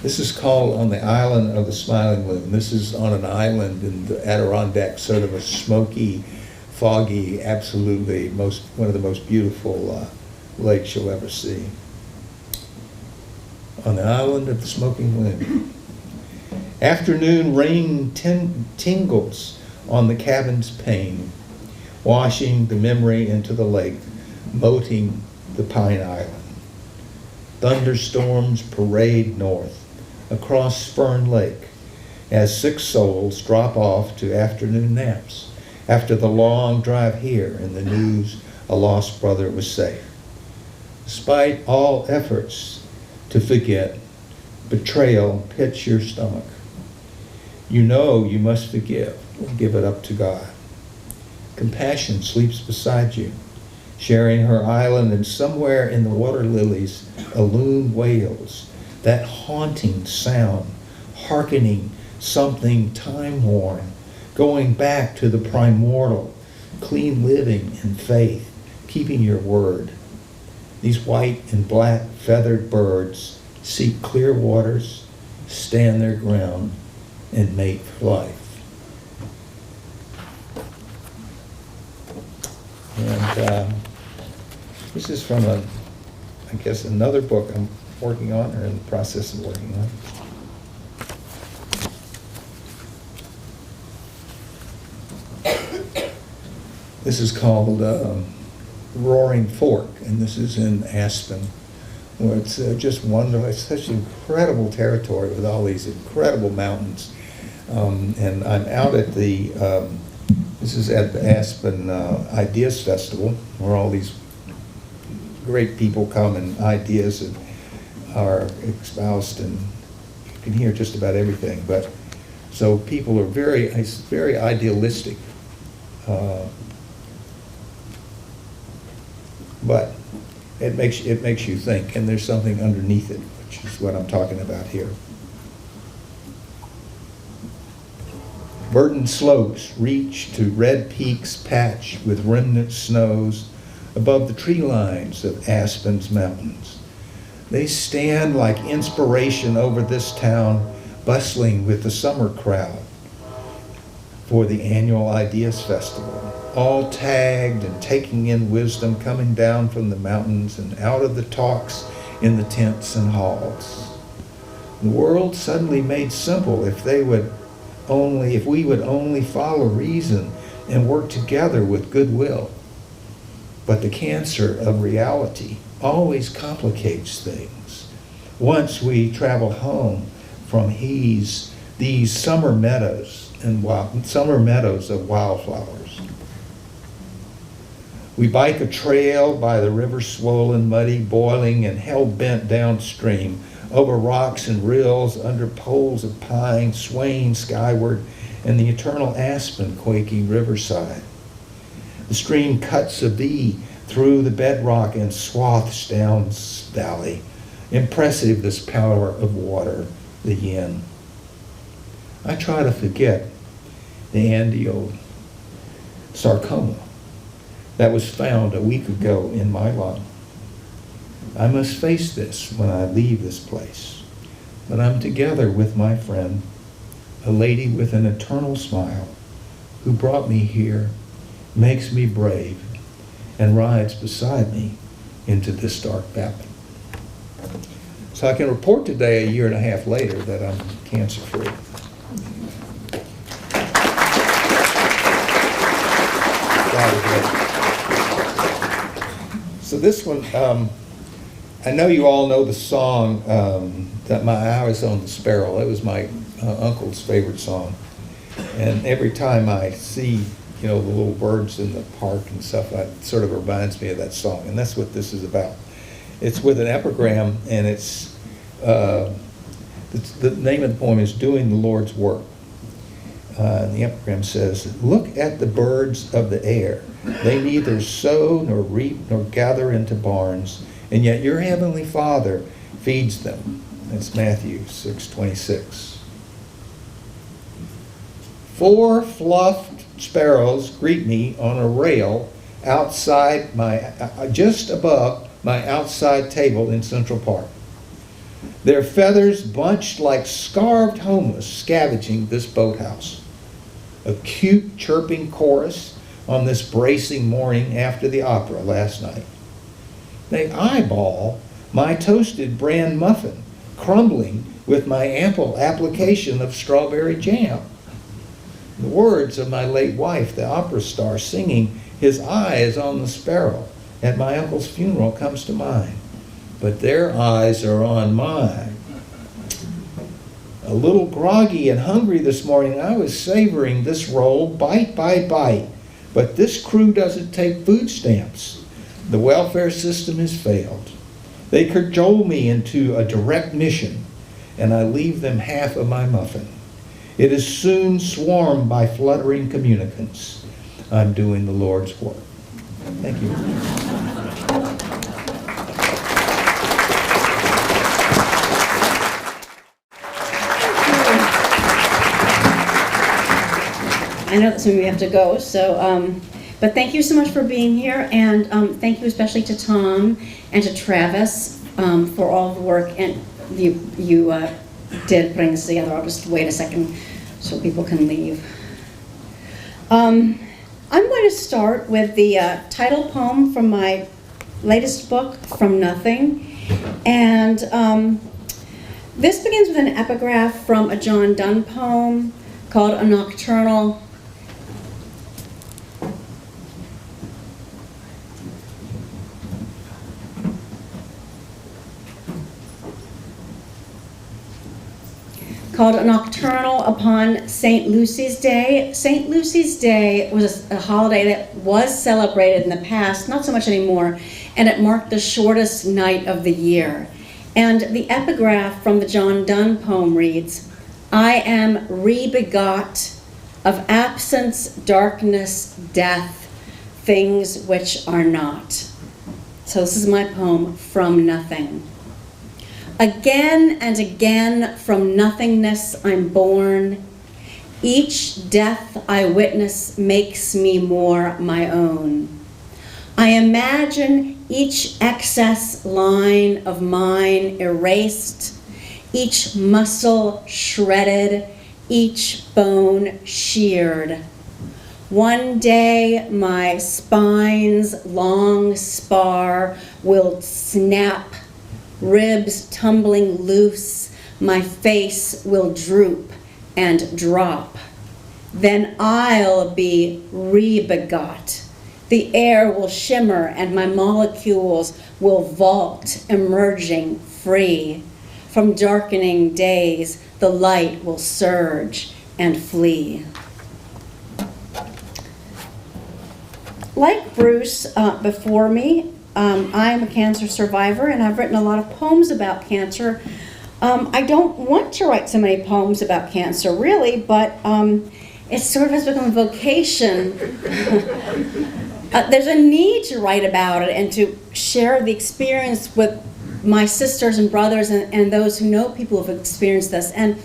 S3: This is called On the Island of the Smiling Moon. This is on an island in the Adirondack, sort of a smoky, foggy, absolutely one of the most beautiful lakes you'll ever see. On the Island of the Smoking Moon. Afternoon rain tingles on the cabin's pane, washing the memory into the lake, moating the Pine Island. Thunderstorms parade north across Fern Lake as 6 souls drop off to afternoon naps after the long drive here and the news a lost brother was safe. Despite all efforts to forget, betrayal pits your stomach. You know you must forgive and give it up to God. Compassion sleeps beside you, sharing her island, and somewhere in the water lilies a loon wails, that haunting sound, hearkening something time-worn, going back to the primordial, clean living and faith, keeping your word. These white and black feathered birds seek clear waters, stand their ground, and mate for life. And this is from I guess another book I'm working on, or in the process of working on. This is called Roaring Fork, and this is in Aspen, where it's just wonderful. It's such incredible territory with all these incredible mountains. And I'm out at this is at the Aspen Ideas Festival, where all these great people come and ideas are espoused, and you can hear just about everything. But so people are it's very idealistic. But it makes you think, and there's something underneath it, which is what I'm talking about here. Verdant slopes reach to red peaks patched with remnant snows above the tree lines of Aspen's mountains. They stand like inspiration over this town, bustling with the summer crowd for the annual Ideas Festival, all tagged and taking in wisdom coming down from the mountains and out of the talks in the tents and halls. The world suddenly made simple if we would only follow reason and work together with goodwill. But the cancer of reality always complicates things. Once we travel home from these summer meadows of wildflowers. We bike a trail by the river, swollen, muddy, boiling, and hell-bent downstream, over rocks and rills, under poles of pine swaying skyward, and the eternal aspen quaking riverside. The stream cuts a V through the bedrock and swaths down valley. Impressive, this power of water, the yin. I try to forget the andial sarcoma that was found a week ago in my lung. I must face this when I leave this place. But I'm together with my friend, a lady with an eternal smile, who brought me here, makes me brave, and rides beside me into this dark valley. So I can report today, a year and a half later, that I'm cancer-free. So this one, I know you all know the song that My Eye Was on the Sparrow. That was my uncle's favorite song. And every time I see, the little birds in the park and stuff, it sort of reminds me of that song. And that's what this is about. It's with an epigram, and the name of the poem is Doing the Lord's Work. And the epigram says, "Look at the birds of the air. They neither sow nor reap nor gather into barns, and yet your heavenly Father feeds them." That's Matthew 6:26. 4 fluffed sparrows greet me on a rail outside just above my outside table in Central Park. Their feathers bunched like scarved homeless scavenging this boathouse. A cute chirping chorus on this bracing morning after the opera last night. They eyeball my toasted bran muffin, crumbling with my ample application of strawberry jam. The words of my late wife, the opera star, singing "His eye is on the sparrow" at my uncle's funeral comes to mind. But their eyes are on mine. A little groggy and hungry this morning, I was savoring this roll bite by bite. But this crew doesn't take food stamps. The welfare system has failed. They cajole me into a direct mission, and I leave them half of my muffin. It is soon swarmed by fluttering communicants. I'm doing the Lord's work. Thank you.
S4: I know that some of you have to go, so, but thank you so much for being here, and thank you especially to Tom and to Travis for all the work and you did bring this together. I'll just wait a second so people can leave. I'm going to start with the title poem from my latest book, From Nothing, and this begins with an epigraph from a John Donne poem called A Nocturnal. Called A Nocturnal upon St. Lucy's Day. St. Lucy's Day was a holiday that was celebrated in the past, not so much anymore, and it marked the shortest night of the year. And the epigraph from the John Donne poem reads, I am re-begot of absence, darkness, death, things which are not. So this is my poem, From Nothing. Again and again from nothingness I'm born. Each death I witness makes me more my own. I imagine each excess line of mine erased, each muscle shredded, each bone sheared. One day my spine's long spar will snap, ribs tumbling loose, my face will droop and drop. Then I'll be re-begot. The air will shimmer and my molecules will vault, emerging free. From darkening days, the light will surge and flee. Like Bruce before me, I'm a cancer survivor, and I've written a lot of poems about cancer. I don't want to write so many poems about cancer, really, but it sort of has become a vocation. There's a need to write about it and to share the experience with my sisters and brothers and those who know people who have experienced this. And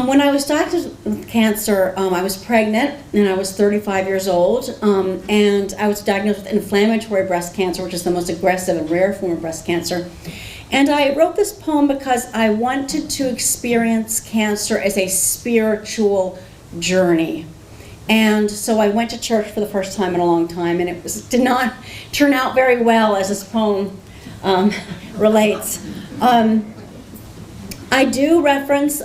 S4: when I was diagnosed with cancer, I was pregnant and I was 35 years old, and I was diagnosed with inflammatory breast cancer, which is the most aggressive and rare form of breast cancer. And I wrote this poem because I wanted to experience cancer as a spiritual journey. And so I went to church for the first time in a long time, and it did not turn out very well, as this poem relates. I do reference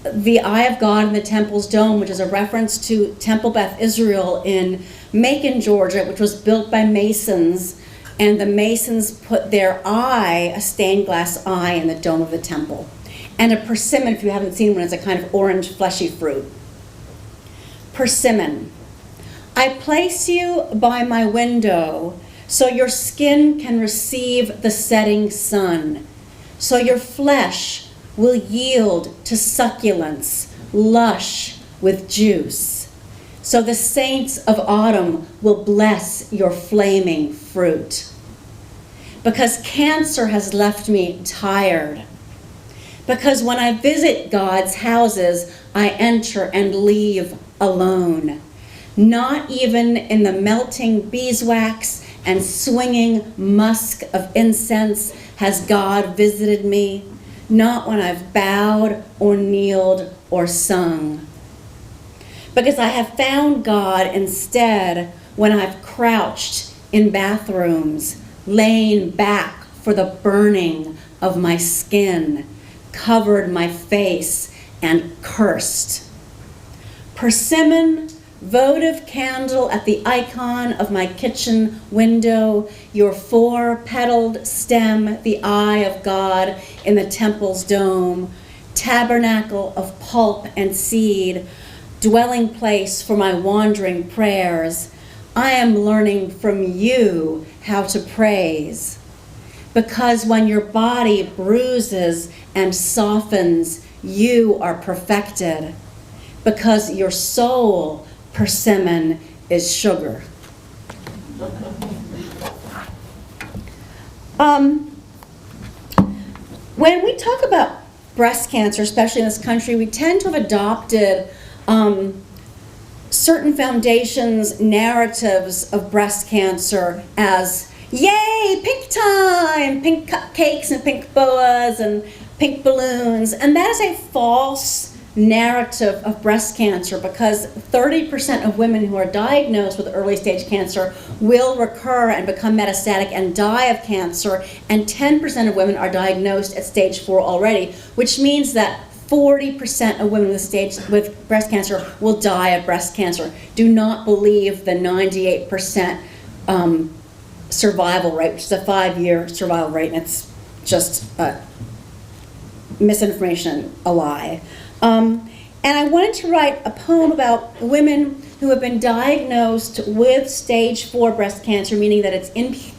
S4: the Eye of God in the Temple's Dome, which is a reference to Temple Beth Israel in Macon, Georgia, which was built by Masons, and the Masons put their eye, a stained glass eye, in the dome of the temple. And a persimmon, if you haven't seen one, is a kind of orange fleshy fruit. Persimmon. I place you by my window so your skin can receive the setting sun, so your flesh will yield to succulence, lush with juice. So the saints of autumn will bless your flaming fruit. Because cancer has left me tired. Because when I visit God's houses, I enter and leave alone. Not even in the melting beeswax and swinging musk of incense has God visited me, not when I've bowed or kneeled or sung. Because I have found God instead when I've crouched in bathrooms, laying back for the burning of my skin, covered my face, and cursed. Persimmon, votive candle at the icon of my kitchen window, your four-petaled stem, the eye of God in the temple's dome, tabernacle of pulp and seed, dwelling place for my wandering prayers, I am learning from you how to praise. Because when your body bruises and softens, you are perfected. Because your soul, persimmon, is sugar. When we talk about breast cancer, especially in this country, we tend to have adopted certain foundations' narratives of breast cancer as, yay, pink time, pink cupcakes and pink boas and pink balloons. And that is a false narrative of breast cancer, because 30% of women who are diagnosed with early stage cancer will recur and become metastatic and die of cancer, and 10% of women are diagnosed at stage 4 already, which means that 40% of women with breast cancer will die of breast cancer. Do not believe the 98% survival rate, which is a 5-year survival rate, and it's just misinformation, a lie. And I wanted to write a poem about women who have been diagnosed with stage 4 breast cancer, meaning that it's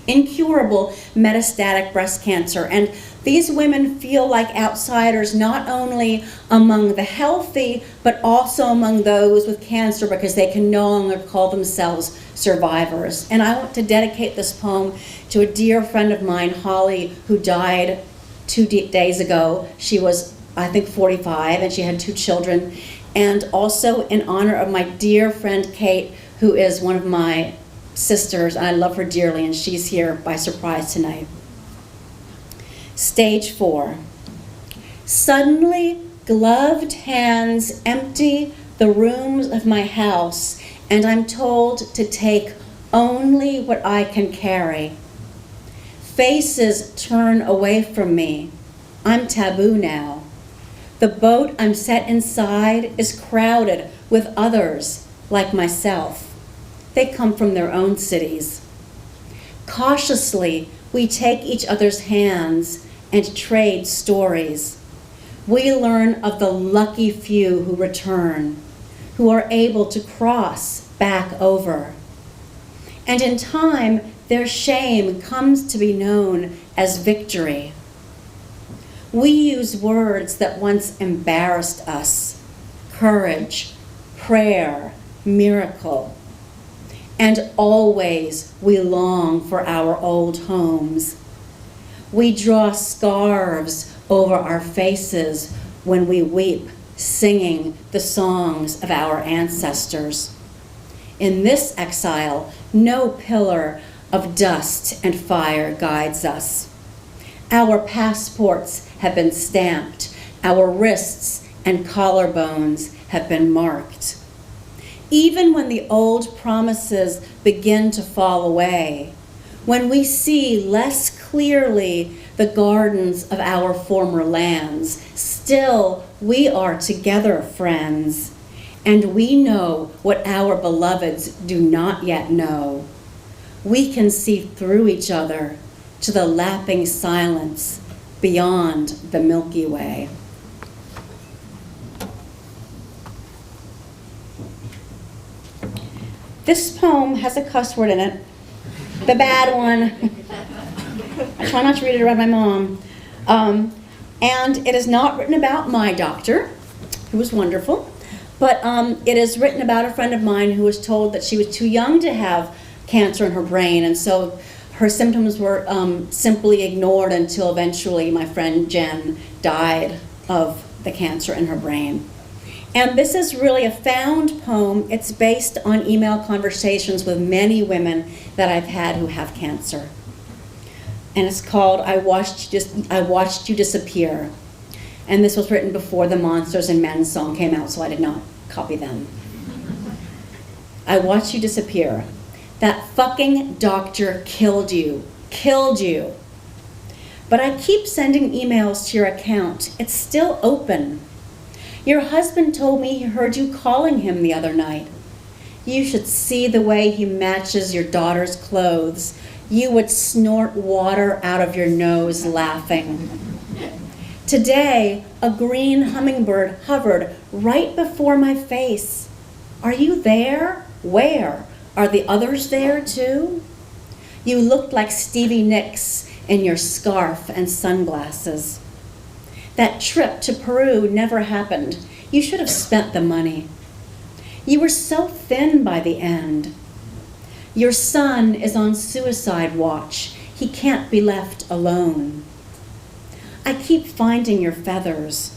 S4: incurable metastatic breast cancer. And these women feel like outsiders, not only among the healthy, but also among those with cancer, because they can no longer call themselves survivors. And I want to dedicate this poem to a dear friend of mine, Holly, who died 2 days ago. She was, I think, 45, and she had 2 children. And also in honor of my dear friend Kate, who is one of my sisters, and I love her dearly, and she's here by surprise tonight. Stage 4. Suddenly, gloved hands empty the rooms of my house, and I'm told to take only what I can carry. Faces turn away from me. I'm taboo now. The boat I'm set inside is crowded with others like myself. They come from their own cities. Cautiously, we take each other's hands and trade stories. We learn of the lucky few who return, who are able to cross back over. And in time, their shame comes to be known as victory. We use words that once embarrassed us: courage, prayer, miracle. And always we long for our old homes. We draw scarves over our faces when we weep, singing the songs of our ancestors. In this exile, no pillar of dust and fire guides us. Our passports have been stamped. Our wrists and collarbones have been marked. Even when the old promises begin to fall away, when we see less clearly the gardens of our former lands, still we are together, friends, and we know what our beloveds do not yet know. We can see through each other to the lapping silence beyond the Milky Way. This poem has a cuss word in it, the bad one. I try not to read it around my mom. And it is not written about my doctor, who was wonderful, but it is written about a friend of mine who was told that she was too young to have cancer in her brain, and so her symptoms were simply ignored until eventually my friend Jen died of the cancer in her brain. And this is really a found poem. It's based on email conversations with many women that I've had who have cancer. And it's called I Watched You Disappear. And this was written before the Monsters and Men song came out, so I did not copy them. I watched you disappear. That fucking doctor killed you. Killed you. But I keep sending emails to your account. It's still open. Your husband told me he heard you calling him the other night. You should see the way he matches your daughter's clothes. You would snort water out of your nose laughing. Today, a green hummingbird hovered right before my face. Are you there? Where? Are the others there too? You looked like Stevie Nicks in your scarf and sunglasses. That trip to Peru never happened. You should have spent the money. You were so thin by the end. Your son is on suicide watch. He can't be left alone. I keep finding your feathers.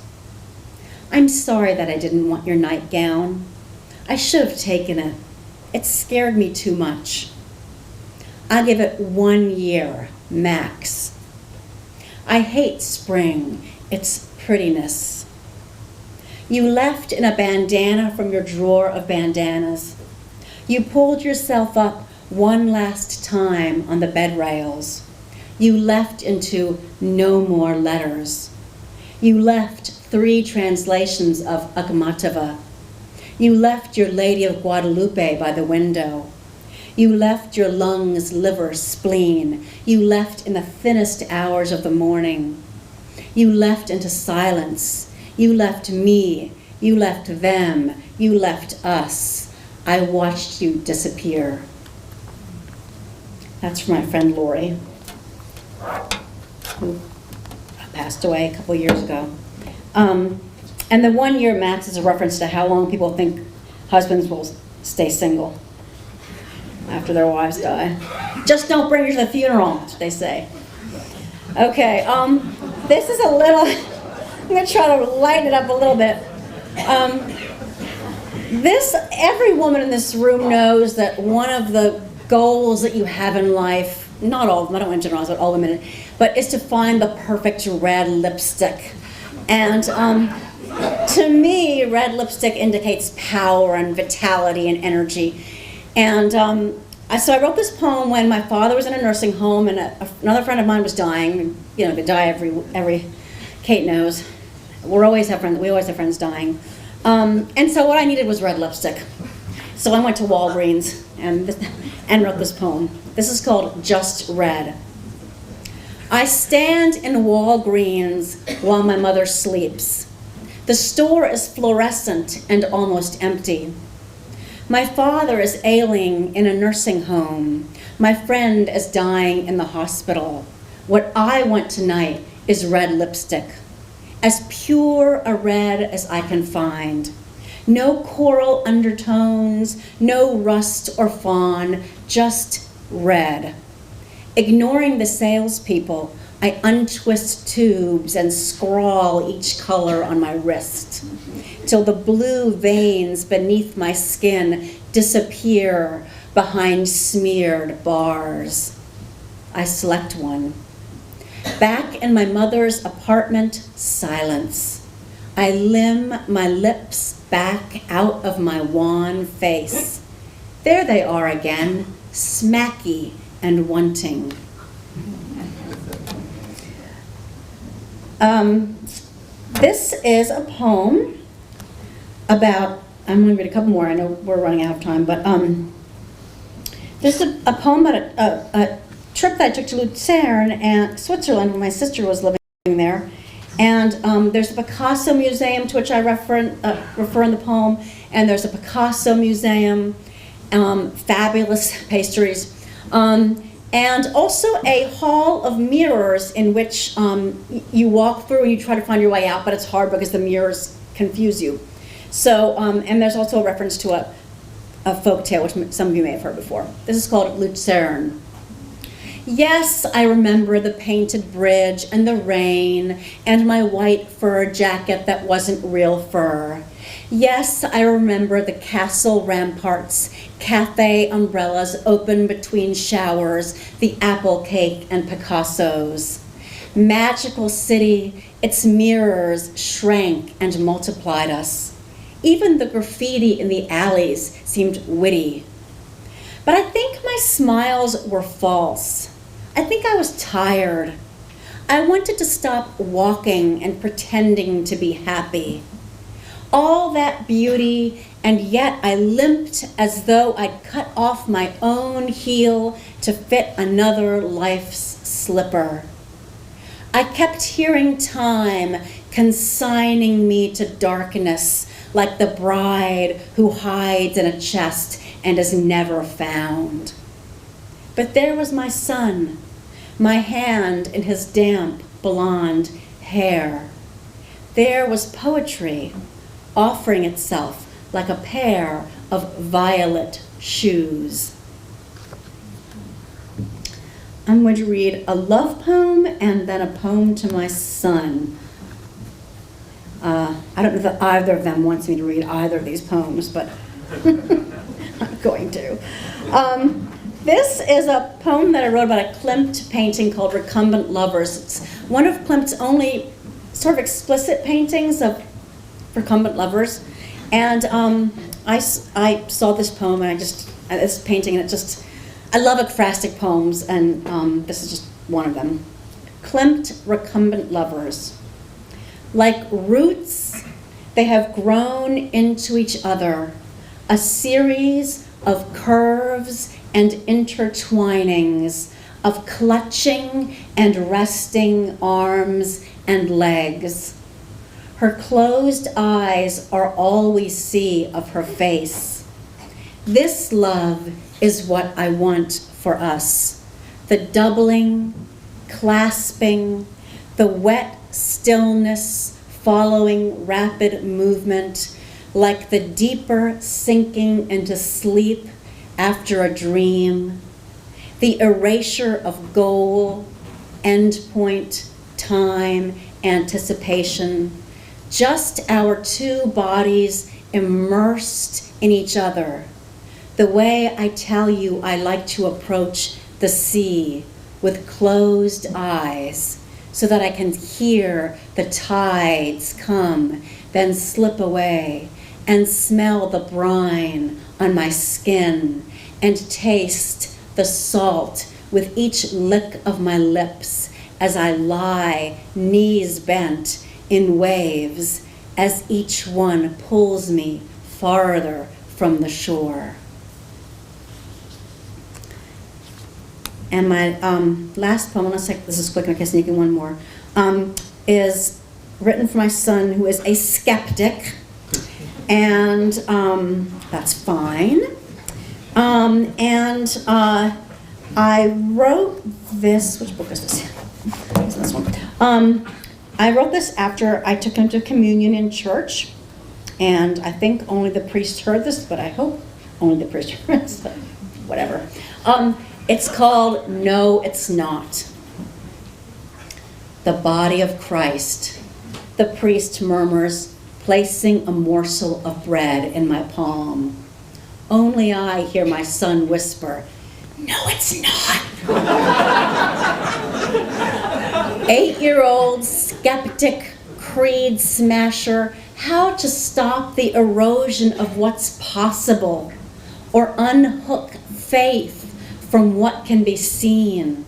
S4: I'm sorry that I didn't want your nightgown. I should have taken it. It scared me too much. I give it 1 year, max. I hate spring, its prettiness. You left in a bandana from your drawer of bandanas. You pulled yourself up one last time on the bed rails. You left into no more letters. You left 3 translations of Akhmatova. You left your Lady of Guadalupe by the window. You left your lungs, liver, spleen. You left in the thinnest hours of the morning. You left into silence. You left me. You left them. You left us. I watched you disappear. That's from my friend Lori, who passed away a couple years ago. And the 1 year max is a reference to how long people think husbands will stay single after their wives die. Just don't bring her to the funeral, that's what they say. Okay, this is a little, I'm gonna try to lighten it up a little bit. Every woman in this room knows that one of the goals that you have in life, not all of them, I don't want to generalize about all women, but is to find the perfect red lipstick. And to me, red lipstick indicates power and vitality and energy. And so I wrote this poem when my father was in a nursing home and another friend of mine was dying. You know, they die every Kate knows. We always have friends dying. And so what I needed was red lipstick. So I went to Walgreens and wrote this poem. This is called Just Red. I stand in Walgreens while my mother sleeps. The store is fluorescent and almost empty. My father is ailing in a nursing home. My friend is dying in the hospital. What I want tonight is red lipstick. As pure a red as I can find. No coral undertones, no rust or fawn, just red. Ignoring the salespeople, I untwist tubes and scrawl each color on my wrist, till the blue veins beneath my skin disappear behind smeared bars. I select one. Back in my mother's apartment, silence. I limn my lips back out of my wan face. There they are again, smacky and wanting. This is a poem about, I'm going to read a couple more, I know we're running out of time, but this is a poem about a trip that I took to Lucerne and Switzerland when my sister was living there. And there's a Picasso museum to which I refer in the poem, and there's a Picasso museum, fabulous pastries, and also a hall of mirrors in which you walk through and you try to find your way out, but it's hard because the mirrors confuse you. So, and there's also a reference to a folk tale, which some of you may have heard before. This is called Lucerne. Yes, I remember the painted bridge and the rain and my white fur jacket that wasn't real fur. Yes, I remember the castle ramparts, cafe umbrellas open between showers, the apple cake and Picassos. Magical city, its mirrors shrank and multiplied us. Even the graffiti in the alleys seemed witty. But I think my smiles were false. I think I was tired. I wanted to stop walking and pretending to be happy. All that beauty, and yet I limped as though I'd cut off my own heel to fit another life's slipper. I kept hearing time consigning me to darkness, like the bride who hides in a chest and is never found. But there was my son, my hand in his damp blonde hair. There was poetry offering itself like a pair of violet shoes. I'm going to read a love poem and then a poem to my son. I don't know that either of them wants me to read either of these poems, but I'm going to. This is a poem that I wrote about a Klimt painting called Recumbent Lovers. It's one of Klimt's only sort of explicit paintings of recumbent lovers. And I saw this poem and this painting, and I love ekphrastic poems, and this is just one of them. Klimt, Recumbent Lovers. Like roots, they have grown into each other, a series of curves and intertwinings, of clutching and resting arms and legs. Her closed eyes are all we see of her face. This love is what I want for us. The doubling, clasping, the wet stillness following rapid movement, like the deeper sinking into sleep after a dream, the erasure of goal, endpoint, time, anticipation, just our two bodies immersed in each other. The way I tell you I like to approach the sea with closed eyes so that I can hear the tides come, then slip away, and smell the brine on my skin, and taste the salt with each lick of my lips as I lie, knees bent, in waves, as each one pulls me farther from the shore. And my last poem, let's take this is quick, I can sneak in one more, is written for my son, who is a skeptic, and that's fine. I wrote this, which book is this? It's this one. I wrote this after I took him to communion in church, and I think only the priest heard this, but I hope only the priest heard this, but whatever. It's called No, It's Not. The body of Christ, the priest murmurs, placing a morsel of bread in my palm. Only I hear my son whisper, "No, it's not." 8-year-old skeptic, creed smasher, how to stop the erosion of what's possible, or unhook faith from what can be seen.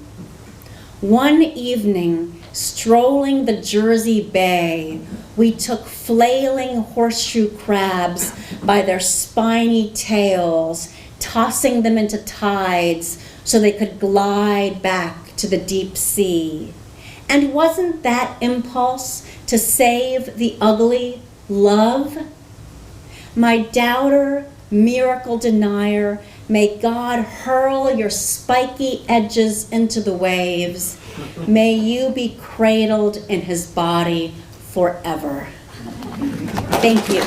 S4: One evening, strolling the Jersey Bay, we took flailing horseshoe crabs by their spiny tails, tossing them into tides so they could glide back to the deep sea. And wasn't that impulse to save the ugly love? My doubter, miracle denier, may God hurl your spiky edges into the waves. May you be cradled in his body forever. Thank you.